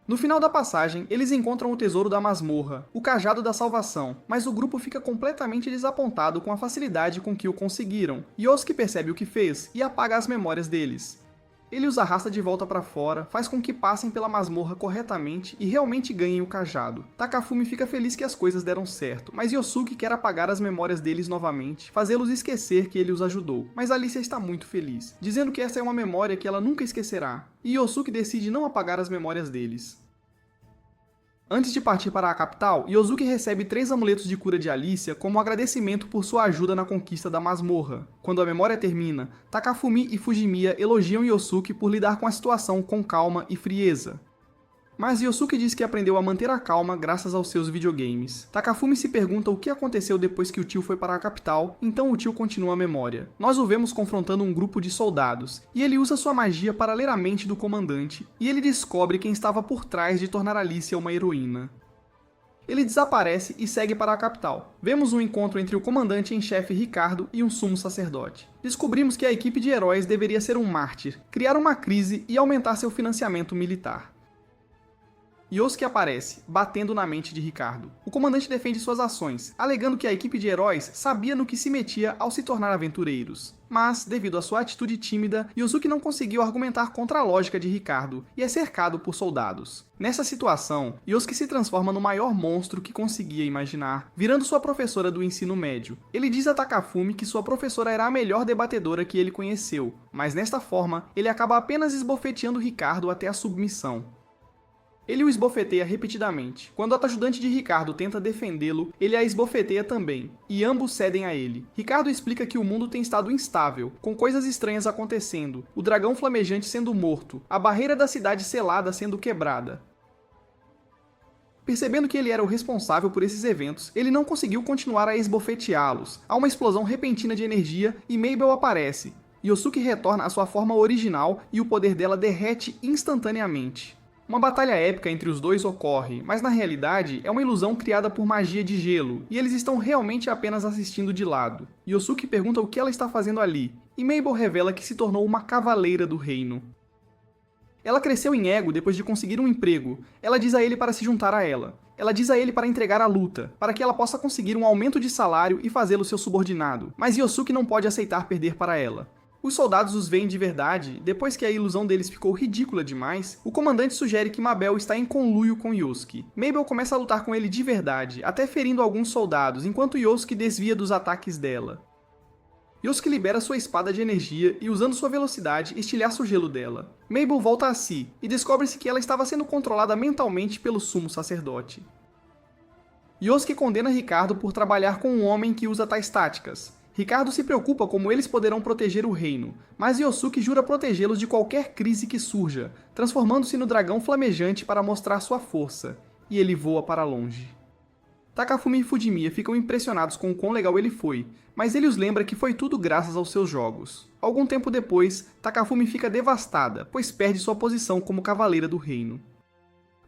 No final da passagem, eles encontram o tesouro da masmorra, o Cajado da Salvação, mas o grupo fica completamente desapontado com a facilidade com que o conseguiram. Yosuke percebe o que fez e apaga as memórias deles. Ele os arrasta de volta para fora, faz com que passem pela masmorra corretamente e realmente ganhem o cajado. Takafumi fica feliz que as coisas deram certo, mas Yosuke quer apagar as memórias deles novamente, fazê-los esquecer que ele os ajudou. Mas Alicia está muito feliz, dizendo que essa é uma memória que ela nunca esquecerá, e Yosuke decide não apagar as memórias deles. Antes de partir para a capital, Yosuke recebe 3 amuletos de cura de Alicia como agradecimento por sua ajuda na conquista da masmorra. Quando a memória termina, Takafumi e Fujimiya elogiam Yosuke por lidar com a situação com calma e frieza. Mas Yosuke diz que aprendeu a manter a calma graças aos seus videogames. Takafumi se pergunta o que aconteceu depois que o tio foi para a capital, então o tio continua a memória. Nós o vemos confrontando um grupo de soldados, e ele usa sua magia para ler a mente do comandante, e ele descobre quem estava por trás de tornar Alicia uma heroína. Ele desaparece e segue para a capital. Vemos um encontro entre o comandante em chefe Ricardo e um sumo sacerdote. Descobrimos que a equipe de heróis deveria ser um mártir, criar uma crise e aumentar seu financiamento militar. Yosuke aparece, batendo na mente de Ricardo. O comandante defende suas ações, alegando que a equipe de heróis sabia no que se metia ao se tornar aventureiros. Mas, devido à sua atitude tímida, Yosuke não conseguiu argumentar contra a lógica de Ricardo e é cercado por soldados. Nessa situação, Yosuke se transforma no maior monstro que conseguia imaginar, virando sua professora do ensino médio. Ele diz a Takafumi que sua professora era a melhor debatedora que ele conheceu, mas nesta forma, ele acaba apenas esbofeteando Ricardo até a submissão. Ele o esbofeteia repetidamente. Quando a ajudante de Ricardo tenta defendê-lo, ele a esbofeteia também, e ambos cedem a ele. Ricardo explica que o mundo tem estado instável, com coisas estranhas acontecendo, o dragão flamejante sendo morto, a barreira da cidade selada sendo quebrada. Percebendo que ele era o responsável por esses eventos, ele não conseguiu continuar a esbofeteá-los. Há uma explosão repentina de energia e Mabel aparece. Yosuke retorna à sua forma original e o poder dela derrete instantaneamente. Uma batalha épica entre os dois ocorre, mas na realidade é uma ilusão criada por magia de gelo, e eles estão realmente apenas assistindo de lado. Yosuke pergunta o que ela está fazendo ali, e Mabel revela que se tornou uma cavaleira do reino. Ela cresceu em ego depois de conseguir um emprego. Ela diz a ele para se juntar a ela. Ela diz a ele para entregar a luta, para que ela possa conseguir um aumento de salário e fazê-lo seu subordinado, mas Yosuke não pode aceitar perder para ela. Os soldados os veem de verdade, depois que a ilusão deles ficou ridícula demais, o comandante sugere que Mabel está em conluio com Yosuke. Mabel começa a lutar com ele de verdade, até ferindo alguns soldados, enquanto Yosuke desvia dos ataques dela. Yosuke libera sua espada de energia e, usando sua velocidade, estilhaça o gelo dela. Mabel volta a si, e descobre-se que ela estava sendo controlada mentalmente pelo sumo sacerdote. Yosuke condena Ricardo por trabalhar com um homem que usa tais táticas. Ricardo se preocupa como eles poderão proteger o reino, mas Yosuke jura protegê-los de qualquer crise que surja, transformando-se no dragão flamejante para mostrar sua força, e ele voa para longe. Takafumi e Fujimiya ficam impressionados com o quão legal ele foi, mas ele os lembra que foi tudo graças aos seus jogos. Algum tempo depois, Takafumi fica devastada, pois perde sua posição como cavaleira do reino.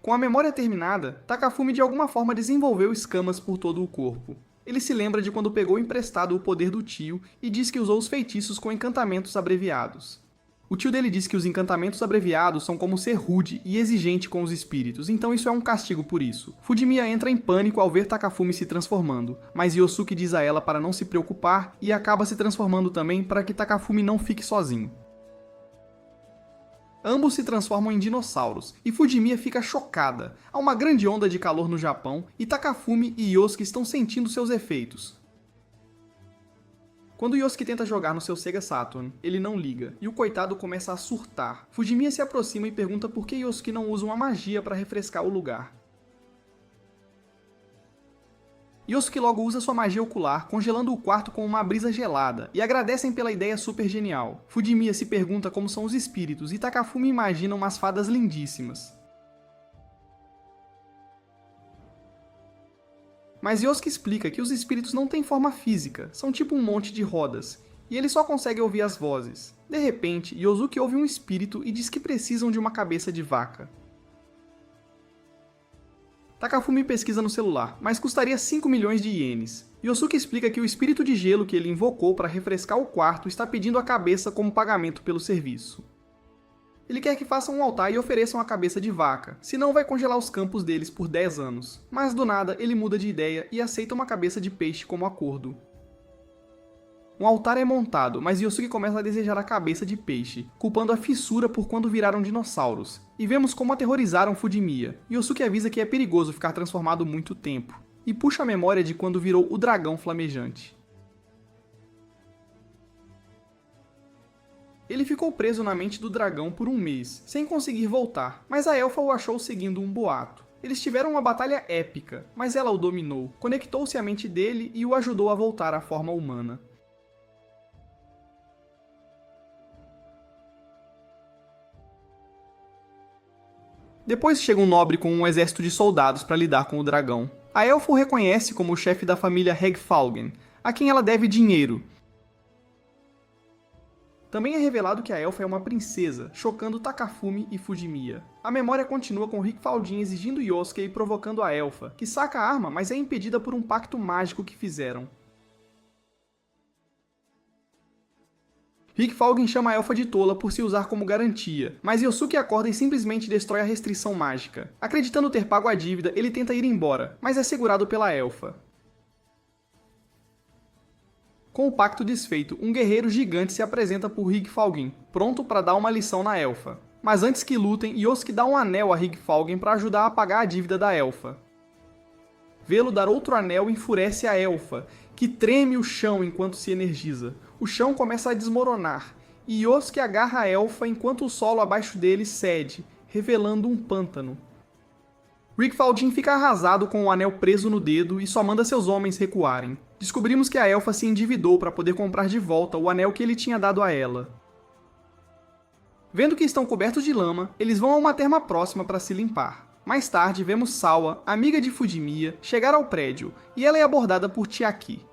Com a memória terminada, Takafumi de alguma forma desenvolveu escamas por todo o corpo. Ele se lembra de quando pegou emprestado o poder do tio e diz que usou os feitiços com encantamentos abreviados. O tio dele diz que os encantamentos abreviados são como ser rude e exigente com os espíritos, então isso é um castigo por isso. Fujimiya entra em pânico ao ver Takafumi se transformando, mas Yosuke diz a ela para não se preocupar e acaba se transformando também para que Takafumi não fique sozinho. Ambos se transformam em dinossauros, e Fujimiya fica chocada. Há uma grande onda de calor no Japão, e Takafumi e Yosuke estão sentindo seus efeitos. Quando Yosuke tenta jogar no seu Sega Saturn, ele não liga, e o coitado começa a surtar. Fujimiya se aproxima e pergunta por que Yosuke não usa uma magia para refrescar o lugar. Yosuke logo usa sua magia ocular, congelando o quarto com uma brisa gelada, e agradecem pela ideia super genial. Fujimiya se pergunta como são os espíritos, e Takafumi imagina umas fadas lindíssimas. Mas Yosuke explica que os espíritos não têm forma física, são tipo um monte de rodas, e ele só consegue ouvir as vozes. De repente, Yosuke ouve um espírito e diz que precisam de uma cabeça de vaca. Takafumi pesquisa no celular, mas custaria 5 milhões de ienes. Yosuke explica que o espírito de gelo que ele invocou para refrescar o quarto está pedindo a cabeça como pagamento pelo serviço. Ele quer que façam um altar e ofereçam a cabeça de vaca, senão vai congelar os campos deles por 10 anos. Mas do nada ele muda de ideia e aceita uma cabeça de peixe como acordo. Um altar é montado, mas Yosuke começa a desejar a cabeça de peixe, culpando a fissura por quando viraram dinossauros. E vemos como aterrorizaram Fujimiya. Yosuke avisa que é perigoso ficar transformado muito tempo, e puxa a memória de quando virou o dragão flamejante. Ele ficou preso na mente do dragão por um mês, sem conseguir voltar, mas a elfa o achou seguindo um boato. Eles tiveram uma batalha épica, mas ela o dominou, conectou-se à mente dele e o ajudou a voltar à forma humana. Depois chega um nobre com um exército de soldados para lidar com o dragão. A elfa o reconhece como o chefe da família Hegfalgen, a quem ela deve dinheiro. Também é revelado que a elfa é uma princesa, chocando Takafumi e Fujimiya. A memória continua com Higfaldin exigindo Yosuke e provocando a elfa, que saca a arma, mas é impedida por um pacto mágico que fizeram. Higfalgen chama a elfa de tola por se usar como garantia, mas Yosuke acorda e simplesmente destrói a restrição mágica. Acreditando ter pago a dívida, ele tenta ir embora, mas é segurado pela elfa. Com o pacto desfeito, um guerreiro gigante se apresenta por Higfalgen, pronto para dar uma lição na elfa. Mas antes que lutem, Yosuke dá um anel a Higfalgen para ajudar a pagar a dívida da elfa. Vê-lo dar outro anel enfurece a elfa, que treme o chão enquanto se energiza. O chão começa a desmoronar, e Yosuke agarra a elfa enquanto o solo abaixo dele cede, revelando um pântano. Higfaldin fica arrasado com o anel preso no dedo e só manda seus homens recuarem. Descobrimos que a elfa se endividou para poder comprar de volta o anel que ele tinha dado a ela. Vendo que estão cobertos de lama, eles vão a uma terma próxima para se limpar. Mais tarde, vemos Sawa, amiga de Fujimiya, chegar ao prédio, e ela é abordada por Chiaki.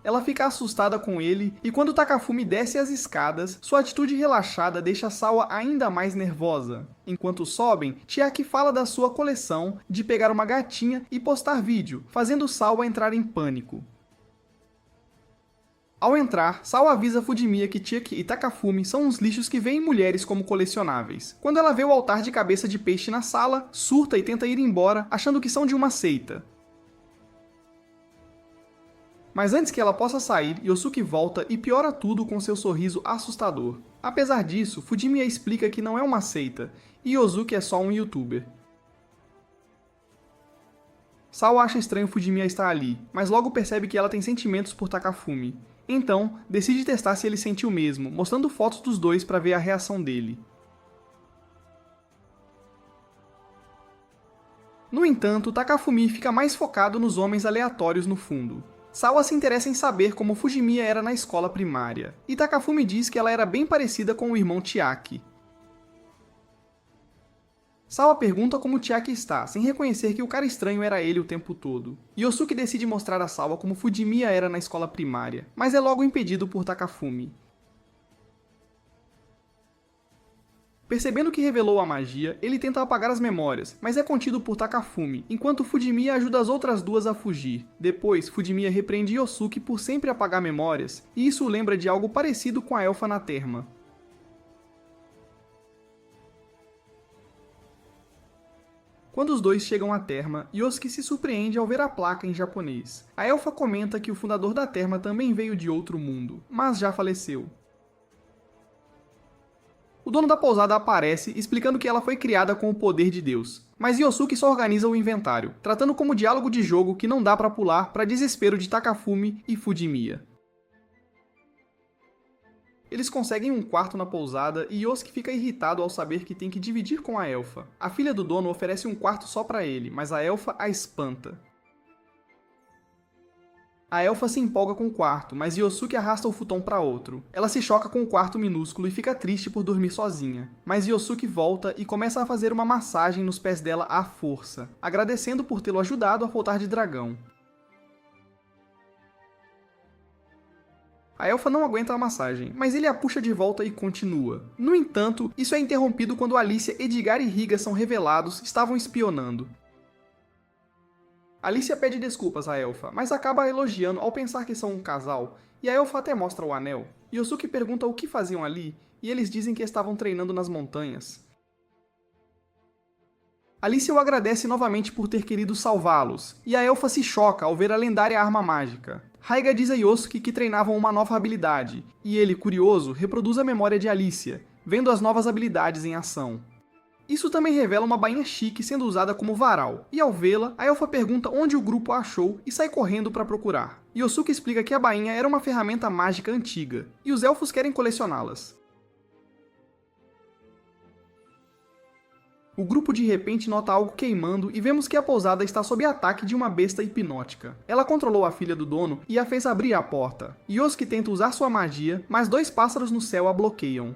Ela fica assustada com ele, e quando Takafumi desce as escadas, sua atitude relaxada deixa Sawa ainda mais nervosa. Enquanto sobem, Chiaki fala da sua coleção, de pegar uma gatinha e postar vídeo, fazendo Sawa entrar em pânico. Ao entrar, Sawa avisa Fujimiya que Chiaki e Takafumi são uns lixos que veem mulheres como colecionáveis. Quando ela vê o altar de cabeça de peixe na sala, surta e tenta ir embora, achando que são de uma seita. Mas antes que ela possa sair, Yosuke volta e piora tudo com seu sorriso assustador. Apesar disso, Fujimiya explica que não é uma seita, e Yosuke é só um youtuber. Sawa acha estranho Fujimiya estar ali, mas logo percebe que ela tem sentimentos por Takafumi. Então, decide testar se ele sente o mesmo, mostrando fotos dos dois para ver a reação dele. No entanto, Takafumi fica mais focado nos homens aleatórios no fundo. Sawa se interessa em saber como Fujimiya era na escola primária, e Takafumi diz que ela era bem parecida com o irmão Chiaki. Sawa pergunta como Chiaki está, sem reconhecer que o cara estranho era ele o tempo todo. Yosuke decide mostrar a Sawa como Fujimiya era na escola primária, mas é logo impedido por Takafumi. Percebendo que revelou a magia, ele tenta apagar as memórias, mas é contido por Takafumi, enquanto Fujimiya ajuda as outras duas a fugir. Depois, Fujimiya repreende Yosuke por sempre apagar memórias, e isso o lembra de algo parecido com a elfa na terma. Quando os dois chegam à terma, Yosuke se surpreende ao ver a placa em japonês. A elfa comenta que o fundador da terma também veio de outro mundo, mas já faleceu. O dono da pousada aparece, explicando que ela foi criada com o poder de Deus. Mas Yosuke só organiza o inventário, tratando como diálogo de jogo que não dá pra pular para desespero de Takafumi e Fujimiya. Eles conseguem um quarto na pousada e Yosuke fica irritado ao saber que tem que dividir com a elfa. A filha do dono oferece um quarto só pra ele, mas a elfa a espanta. A elfa se empolga com o quarto, mas Yosuke arrasta o futon para outro. Ela se choca com o quarto minúsculo e fica triste por dormir sozinha. Mas Yosuke volta e começa a fazer uma massagem nos pés dela à força, agradecendo por tê-lo ajudado a voltar de dragão. A elfa não aguenta a massagem, mas ele a puxa de volta e continua. No entanto, isso é interrompido quando Alicia, Edgar e Riga são revelados estavam espionando. Alicia pede desculpas à elfa, mas acaba elogiando ao pensar que são um casal, e a elfa até mostra o anel. Yosuke pergunta o que faziam ali, e eles dizem que estavam treinando nas montanhas. Alicia o agradece novamente por ter querido salvá-los, e a elfa se choca ao ver a lendária arma mágica. Raiga diz a Yosuke que treinavam uma nova habilidade, e ele, curioso, reproduz a memória de Alicia, vendo as novas habilidades em ação. Isso também revela uma bainha chique sendo usada como varal, e ao vê-la, a elfa pergunta onde o grupo a achou e sai correndo para procurar. Yosuke explica que a bainha era uma ferramenta mágica antiga, e os elfos querem colecioná-las. O grupo de repente nota algo queimando e vemos que a pousada está sob ataque de uma besta hipnótica. Ela controlou a filha do dono e a fez abrir a porta. Yosuke tenta usar sua magia, mas 2 pássaros no céu a bloqueiam.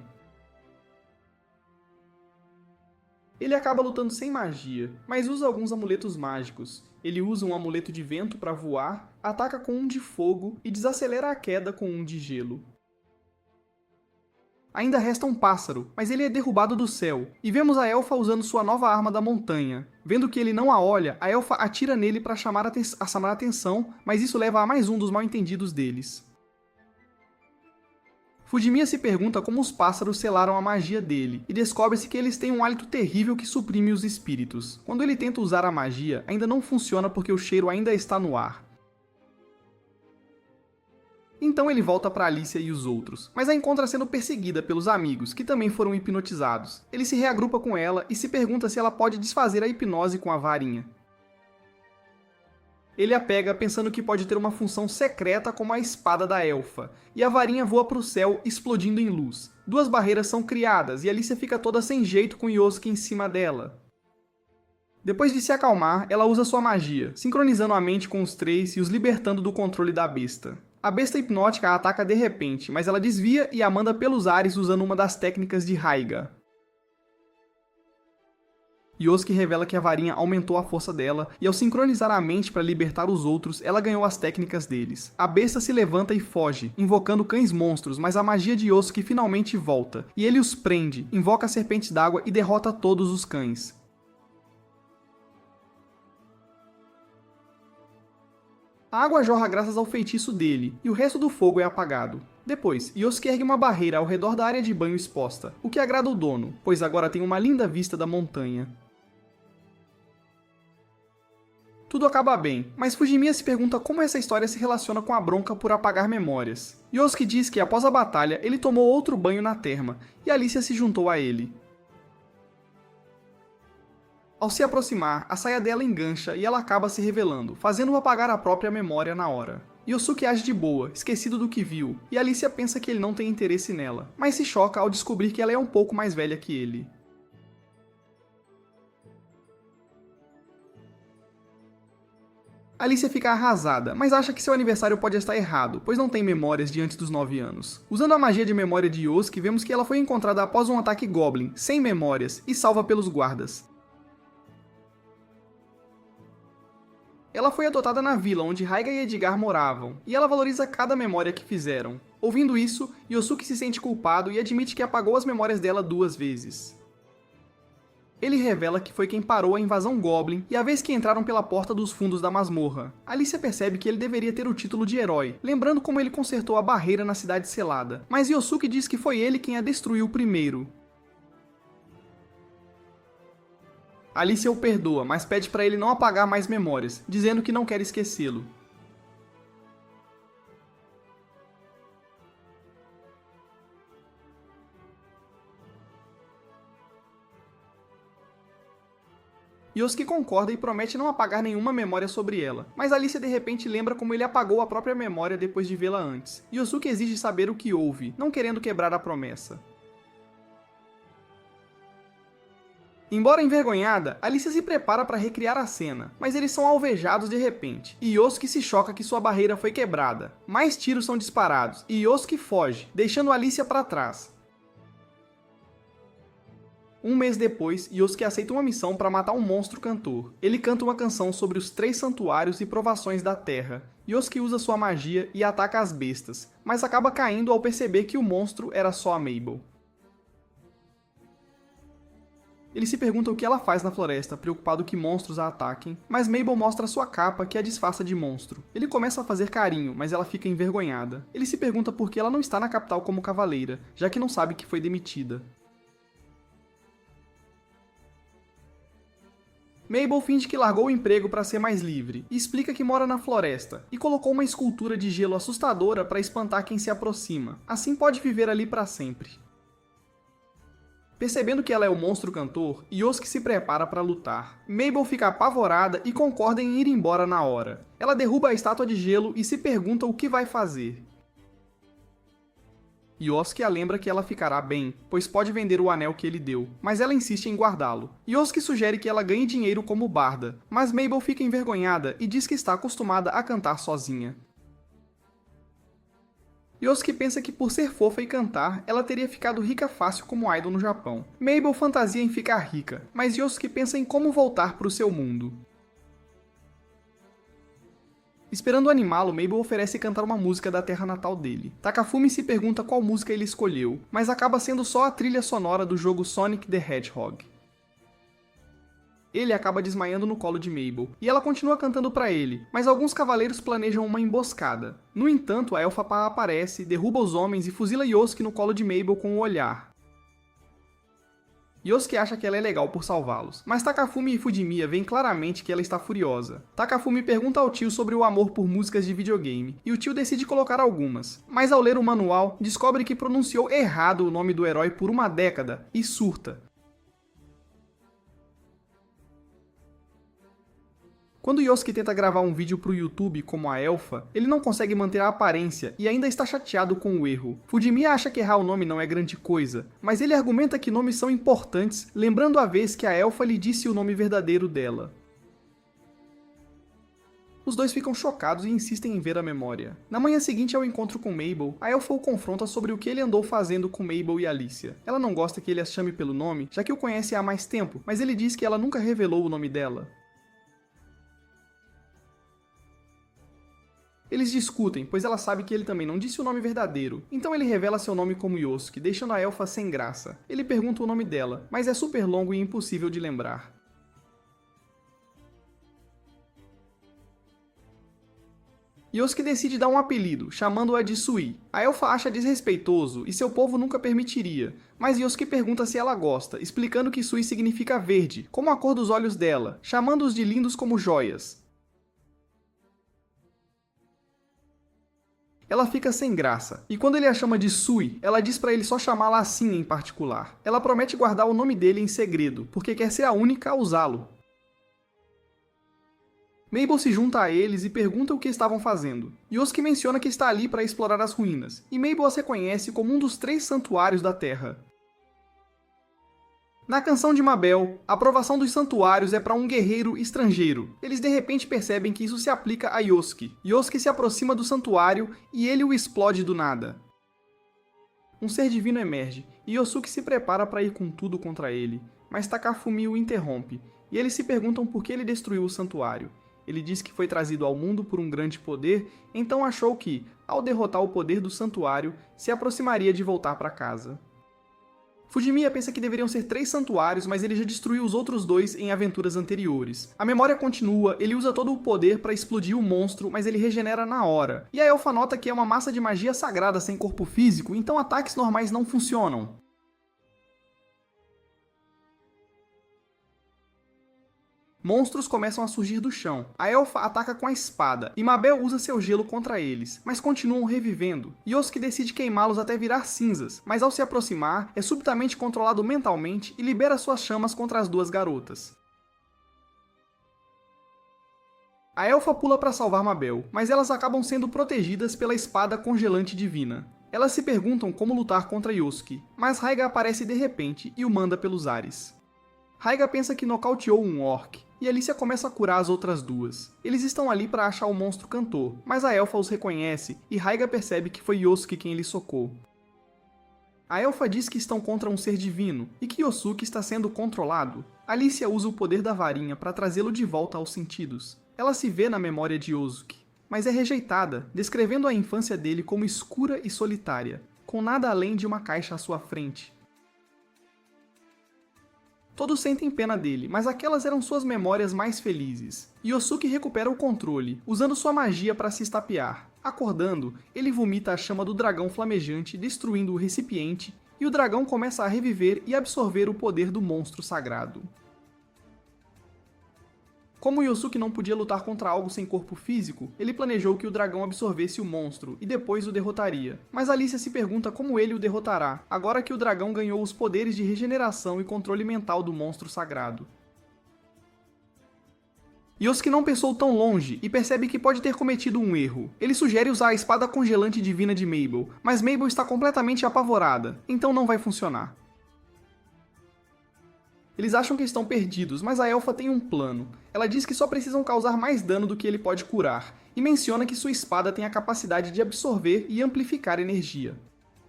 Ele acaba lutando sem magia, mas usa alguns amuletos mágicos. Ele usa um amuleto de vento para voar, ataca com um de fogo e desacelera a queda com um de gelo. Ainda resta um pássaro, mas ele é derrubado do céu, e vemos a elfa usando sua nova arma da montanha. Vendo que ele não a olha, a elfa atira nele para chamar a atenção, mas isso leva a mais um dos mal-entendidos deles. Fujimiya se pergunta como os pássaros selaram a magia dele, e descobre-se que eles têm um hálito terrível que suprime os espíritos. Quando ele tenta usar a magia, ainda não funciona porque o cheiro ainda está no ar. Então ele volta para Alicia e os outros, mas a encontra sendo perseguida pelos amigos, que também foram hipnotizados. Ele se reagrupa com ela e se pergunta se ela pode desfazer a hipnose com a varinha. Ele a pega pensando que pode ter uma função secreta como a espada da elfa, e a varinha voa para o céu explodindo em luz. 2 barreiras são criadas e Alicia fica toda sem jeito com Yosuke em cima dela. Depois de se acalmar, ela usa sua magia, sincronizando a mente com os 3 e os libertando do controle da besta. A besta hipnótica a ataca de repente, mas ela desvia e a manda pelos ares usando uma das técnicas de Raiga. Yosuke revela que a varinha aumentou a força dela, e ao sincronizar a mente para libertar os outros, ela ganhou as técnicas deles. A besta se levanta e foge, invocando cães monstros, mas a magia de Yosuke finalmente volta, e ele os prende, invoca as serpentes d'água e derrota todos os cães. A água jorra graças ao feitiço dele, e o resto do fogo é apagado. Depois, Yosuke ergue uma barreira ao redor da área de banho exposta, o que agrada o dono, pois agora tem uma linda vista da montanha. Tudo acaba bem, mas Fujimiya se pergunta como essa história se relaciona com a bronca por apagar memórias. Yosuke diz que após a batalha, ele tomou outro banho na terma, e Alicia se juntou a ele. Ao se aproximar, a saia dela engancha e ela acaba se revelando, fazendo-o apagar a própria memória na hora. Yosuke age de boa, esquecido do que viu, e Alicia pensa que ele não tem interesse nela, mas se choca ao descobrir que ela é um pouco mais velha que ele. Alicia fica arrasada, mas acha que seu aniversário pode estar errado, pois não tem memórias de antes dos 9 anos. Usando a magia de memória de Yosuke, vemos que ela foi encontrada após um ataque Goblin, sem memórias, e salva pelos guardas. Ela foi adotada na vila onde Raiga e Edgar moravam, e ela valoriza cada memória que fizeram. Ouvindo isso, Yosuke se sente culpado e admite que apagou as memórias dela 2 vezes. Ele revela que foi quem parou a invasão Goblin e a vez que entraram pela porta dos fundos da masmorra. Alicia percebe que ele deveria ter o título de herói, lembrando como ele consertou a barreira na cidade selada, mas Yosuke diz que foi ele quem a destruiu primeiro. Alicia o perdoa, mas pede para ele não apagar mais memórias, dizendo que não quer esquecê-lo. Yosuke concorda e promete não apagar nenhuma memória sobre ela, mas Alicia de repente lembra como ele apagou a própria memória depois de vê-la antes. Yosuke exige saber o que houve, não querendo quebrar a promessa. Embora envergonhada, Alicia se prepara para recriar a cena, mas eles são alvejados de repente, e Yosuke se choca que sua barreira foi quebrada. Mais tiros são disparados, e Yosuke foge, deixando Alicia para trás. Um mês depois, Yosuke aceita uma missão para matar um monstro cantor. Ele canta uma canção sobre os 3 santuários e provações da Terra. Yosuke usa sua magia e ataca as bestas, mas acaba caindo ao perceber que o monstro era só a Mabel. Ele se pergunta o que ela faz na floresta, preocupado que monstros a ataquem, mas Mabel mostra sua capa que a disfarça de monstro. Ele começa a fazer carinho, mas ela fica envergonhada. Ele se pergunta por que ela não está na capital como cavaleira, já que não sabe que foi demitida. Mabel finge que largou o emprego para ser mais livre, e explica que mora na floresta, e colocou uma escultura de gelo assustadora para espantar quem se aproxima. Assim pode viver ali para sempre. Percebendo que ela é o monstro cantor, Yosuke se prepara para lutar. Mabel fica apavorada e concorda em ir embora na hora. Ela derruba a estátua de gelo e se pergunta o que vai fazer. Yosuke a lembra que ela ficará bem, pois pode vender o anel que ele deu, mas ela insiste em guardá-lo. Yosuke sugere que ela ganhe dinheiro como barda, mas Mabel fica envergonhada e diz que está acostumada a cantar sozinha. Yosuke pensa que por ser fofa e cantar, ela teria ficado rica fácil como idol no Japão. Mabel fantasia em ficar rica, mas Yosuke pensa em como voltar para o seu mundo. Esperando animá-lo, Mabel oferece cantar uma música da terra natal dele. Takafumi se pergunta qual música ele escolheu, mas acaba sendo só a trilha sonora do jogo Sonic the Hedgehog. Ele acaba desmaiando no colo de Mabel, e ela continua cantando para ele, mas alguns cavaleiros planejam uma emboscada. No entanto, a Elphaba aparece, derruba os homens e fuzila Yosuke no colo de Mabel com o olhar. Yosuke acha que ela é legal por salvá-los, mas Takafumi e Fujimiya veem claramente que ela está furiosa. Takafumi pergunta ao tio sobre o amor por músicas de videogame, e o tio decide colocar algumas, mas ao ler o manual, descobre que pronunciou errado o nome do herói por uma década, e surta. Quando Yosuke tenta gravar um vídeo pro YouTube como a Elfa, ele não consegue manter a aparência e ainda está chateado com o erro. Fujimiya acha que errar o nome não é grande coisa, mas ele argumenta que nomes são importantes, lembrando a vez que a Elfa lhe disse o nome verdadeiro dela. Os dois ficam chocados e insistem em ver a memória. Na manhã seguinte ao encontro com Mabel, a Elfa o confronta sobre o que ele andou fazendo com Mabel e Alicia. Ela não gosta que ele as chame pelo nome, já que o conhece há mais tempo, mas ele diz que ela nunca revelou o nome dela. Eles discutem, pois ela sabe que ele também não disse o nome verdadeiro, então ele revela seu nome como Yosuke, deixando a Elfa sem graça. Ele pergunta o nome dela, mas é super longo e impossível de lembrar. Yosuke decide dar um apelido, chamando-a de Sui. A Elfa acha desrespeitoso e seu povo nunca permitiria, mas Yosuke pergunta se ela gosta, explicando que Sui significa verde, como a cor dos olhos dela, chamando-os de lindos como joias. Ela fica sem graça, e quando ele a chama de Sui, ela diz pra ele só chamá-la assim em particular. Ela promete guardar o nome dele em segredo, porque quer ser a única a usá-lo. Mabel se junta a eles e pergunta o que estavam fazendo. Yosuke menciona que está ali para explorar as ruínas, e Mabel as reconhece como um dos 3 santuários da Terra. Na canção de Mabel, a aprovação dos santuários é para um guerreiro estrangeiro. Eles de repente percebem que isso se aplica a Yosuke. Yosuke se aproxima do santuário e ele o explode do nada. Um ser divino emerge, e Yosuke se prepara para ir com tudo contra ele, mas Takafumi o interrompe, e eles se perguntam por que ele destruiu o santuário. Ele diz que foi trazido ao mundo por um grande poder, então achou que, ao derrotar o poder do santuário, se aproximaria de voltar para casa. Fujimiya pensa que deveriam ser 3 santuários, mas ele já destruiu os outros 2 em aventuras anteriores. A memória continua, ele usa todo o poder para explodir o monstro, mas ele regenera na hora. E a Elfa nota que é uma massa de magia sagrada sem corpo físico, então ataques normais não funcionam. Monstros começam a surgir do chão. A Elfa ataca com a espada, e Mabel usa seu gelo contra eles, mas continuam revivendo. Yosuke decide queimá-los até virar cinzas, mas ao se aproximar, é subitamente controlado mentalmente e libera suas chamas contra as 2 garotas. A Elfa pula para salvar Mabel, mas elas acabam sendo protegidas pela espada congelante divina. Elas se perguntam como lutar contra Yosuke, mas Raiga aparece de repente e o manda pelos ares. Raiga pensa que nocauteou um orc, e Alicia começa a curar as outras 2. Eles estão ali para achar o monstro cantor, mas a Elfa os reconhece e Raiga percebe que foi Yosuke quem lhe socou. A elfa diz que estão contra um ser divino e que Yosuke está sendo controlado. Alicia usa o poder da varinha para trazê-lo de volta aos sentidos. Ela se vê na memória de Yosuke, mas é rejeitada, descrevendo a infância dele como escura e solitária, com nada além de uma caixa à sua frente. Todos sentem pena dele, mas aquelas eram suas memórias mais felizes. Yosuke recupera o controle, usando sua magia para se estapear. Acordando, ele vomita a chama do dragão flamejante, destruindo o recipiente, e o dragão começa a reviver e absorver o poder do monstro sagrado. Como Yosuke não podia lutar contra algo sem corpo físico, ele planejou que o dragão absorvesse o monstro e depois o derrotaria. Mas Alicia se pergunta como ele o derrotará, agora que o dragão ganhou os poderes de regeneração e controle mental do monstro sagrado. Yosuke não pensou tão longe e percebe que pode ter cometido um erro. Ele sugere usar a espada congelante divina de Mabel, mas Mabel está completamente apavorada, então não vai funcionar. Eles acham que estão perdidos, mas a elfa tem um plano. Ela diz que só precisam causar mais dano do que ele pode curar, e menciona que sua espada tem a capacidade de absorver e amplificar energia.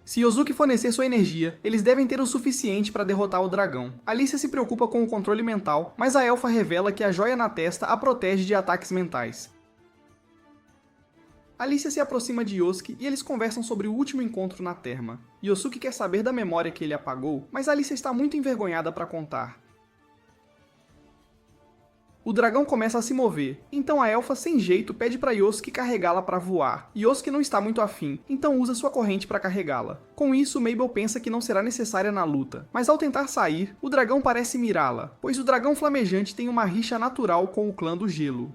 Se Yosuke fornecer sua energia, eles devem ter o suficiente para derrotar o dragão. Alicia se preocupa com o controle mental, mas a elfa revela que a joia na testa a protege de ataques mentais. Alicia se aproxima de Yosuke e eles conversam sobre o último encontro na terma. Yosuke quer saber da memória que ele apagou, mas Alicia está muito envergonhada para contar. O dragão começa a se mover, então a elfa sem jeito pede para Yosuke carregá-la para voar. Yosuke não está muito afim, então usa sua corrente para carregá-la. Com isso, Mabel pensa que não será necessária na luta, mas ao tentar sair, o dragão parece mirá-la, pois o dragão flamejante tem uma rixa natural com o clã do gelo.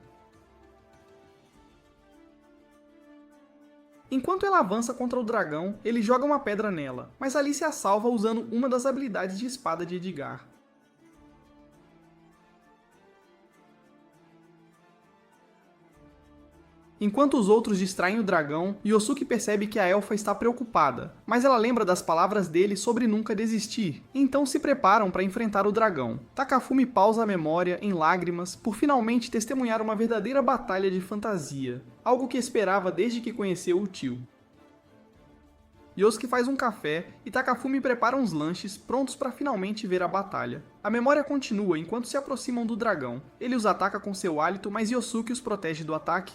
Enquanto ela avança contra o dragão, ele joga uma pedra nela, mas Alicia a salva usando uma das habilidades de espada de Edgar. Enquanto os outros distraem o dragão, Yosuke percebe que a elfa está preocupada, mas ela lembra das palavras dele sobre nunca desistir, e então se preparam para enfrentar o dragão. Takafumi pausa a memória em lágrimas por finalmente testemunhar uma verdadeira batalha de fantasia, algo que esperava desde que conheceu o tio. Yosuke faz um café e Takafumi prepara uns lanches prontos para finalmente ver a batalha. A memória continua enquanto se aproximam do dragão. Ele os ataca com seu hálito, mas Yosuke os protege do ataque.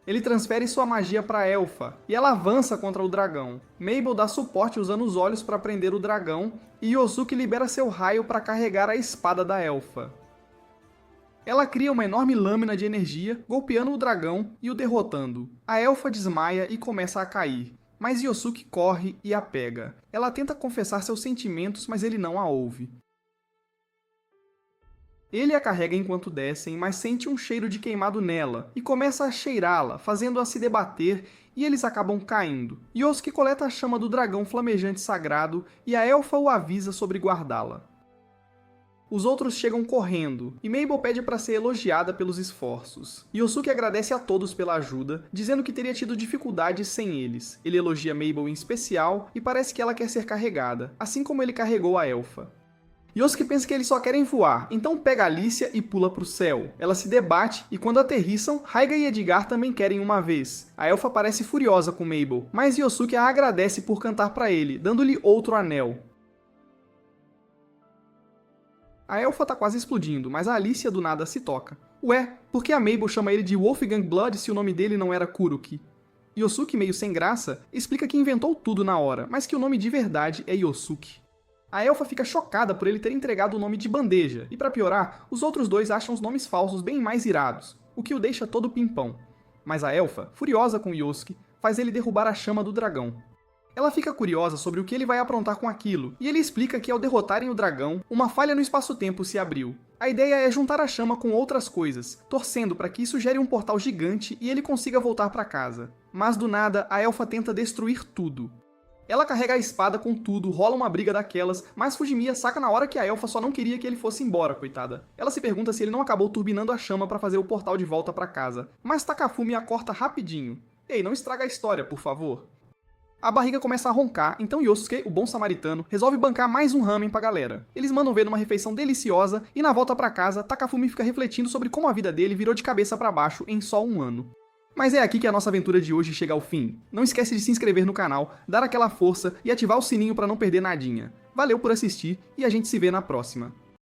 Ele transfere sua magia para a elfa, e ela avança contra o dragão. Mabel dá suporte usando os olhos para prender o dragão, e Yosuke libera seu raio para carregar a espada da elfa. Ela cria uma enorme lâmina de energia, golpeando o dragão e o derrotando. A elfa desmaia e começa a cair, mas Yosuke corre e a pega. Ela tenta confessar seus sentimentos, mas ele não a ouve. Ele a carrega enquanto descem, mas sente um cheiro de queimado nela, e começa a cheirá-la, fazendo-a se debater, e eles acabam caindo. Yosuke coleta a chama do dragão flamejante sagrado, e a elfa o avisa sobre guardá-la. Os outros chegam correndo, e Mabel pede para ser elogiada pelos esforços. Yosuke agradece a todos pela ajuda, dizendo que teria tido dificuldades sem eles. Ele elogia Mabel em especial, e parece que ela quer ser carregada, assim como ele carregou a elfa. Yosuke pensa que eles só querem voar, então pega Alicia e pula pro céu. Ela se debate e quando aterrissam, Raiga e Edgar também querem uma vez. A elfa parece furiosa com Mabel, mas Yosuke a agradece por cantar pra ele, dando-lhe outro anel. A elfa tá quase explodindo, mas a Alicia do nada se toca. Ué, por que a Mabel chama ele de Wolfgang Blood se o nome dele não era Kuruki? Yosuke, meio sem graça, explica que inventou tudo na hora, mas que o nome de verdade é Yosuke. A elfa fica chocada por ele ter entregado o nome de bandeja, e para piorar, os outros dois acham os nomes falsos bem mais irados, o que o deixa todo pimpão. Mas a elfa, furiosa com Yosuke, faz ele derrubar a chama do dragão. Ela fica curiosa sobre o que ele vai aprontar com aquilo, e ele explica que ao derrotarem o dragão, uma falha no espaço-tempo se abriu. A ideia é juntar a chama com outras coisas, torcendo para que isso gere um portal gigante e ele consiga voltar para casa. Mas do nada, a elfa tenta destruir tudo. Ela carrega a espada com tudo, rola uma briga daquelas, mas Fujimiya saca na hora que a elfa só não queria que ele fosse embora, coitada. Ela se pergunta se ele não acabou turbinando a chama para fazer o portal de volta para casa, mas Takafumi a corta rapidinho. Ei, não estraga a história, por favor. A barriga começa a roncar, então Yosuke, o bom samaritano, resolve bancar mais um ramen pra galera. Eles mandam ver numa refeição deliciosa, e na volta pra casa, Takafumi fica refletindo sobre como a vida dele virou de cabeça pra baixo em só um ano. Mas é aqui que a nossa aventura de hoje chega ao fim. Não esquece de se inscrever no canal, dar aquela força e ativar o sininho para não perder nadinha. Valeu por assistir e a gente se vê na próxima.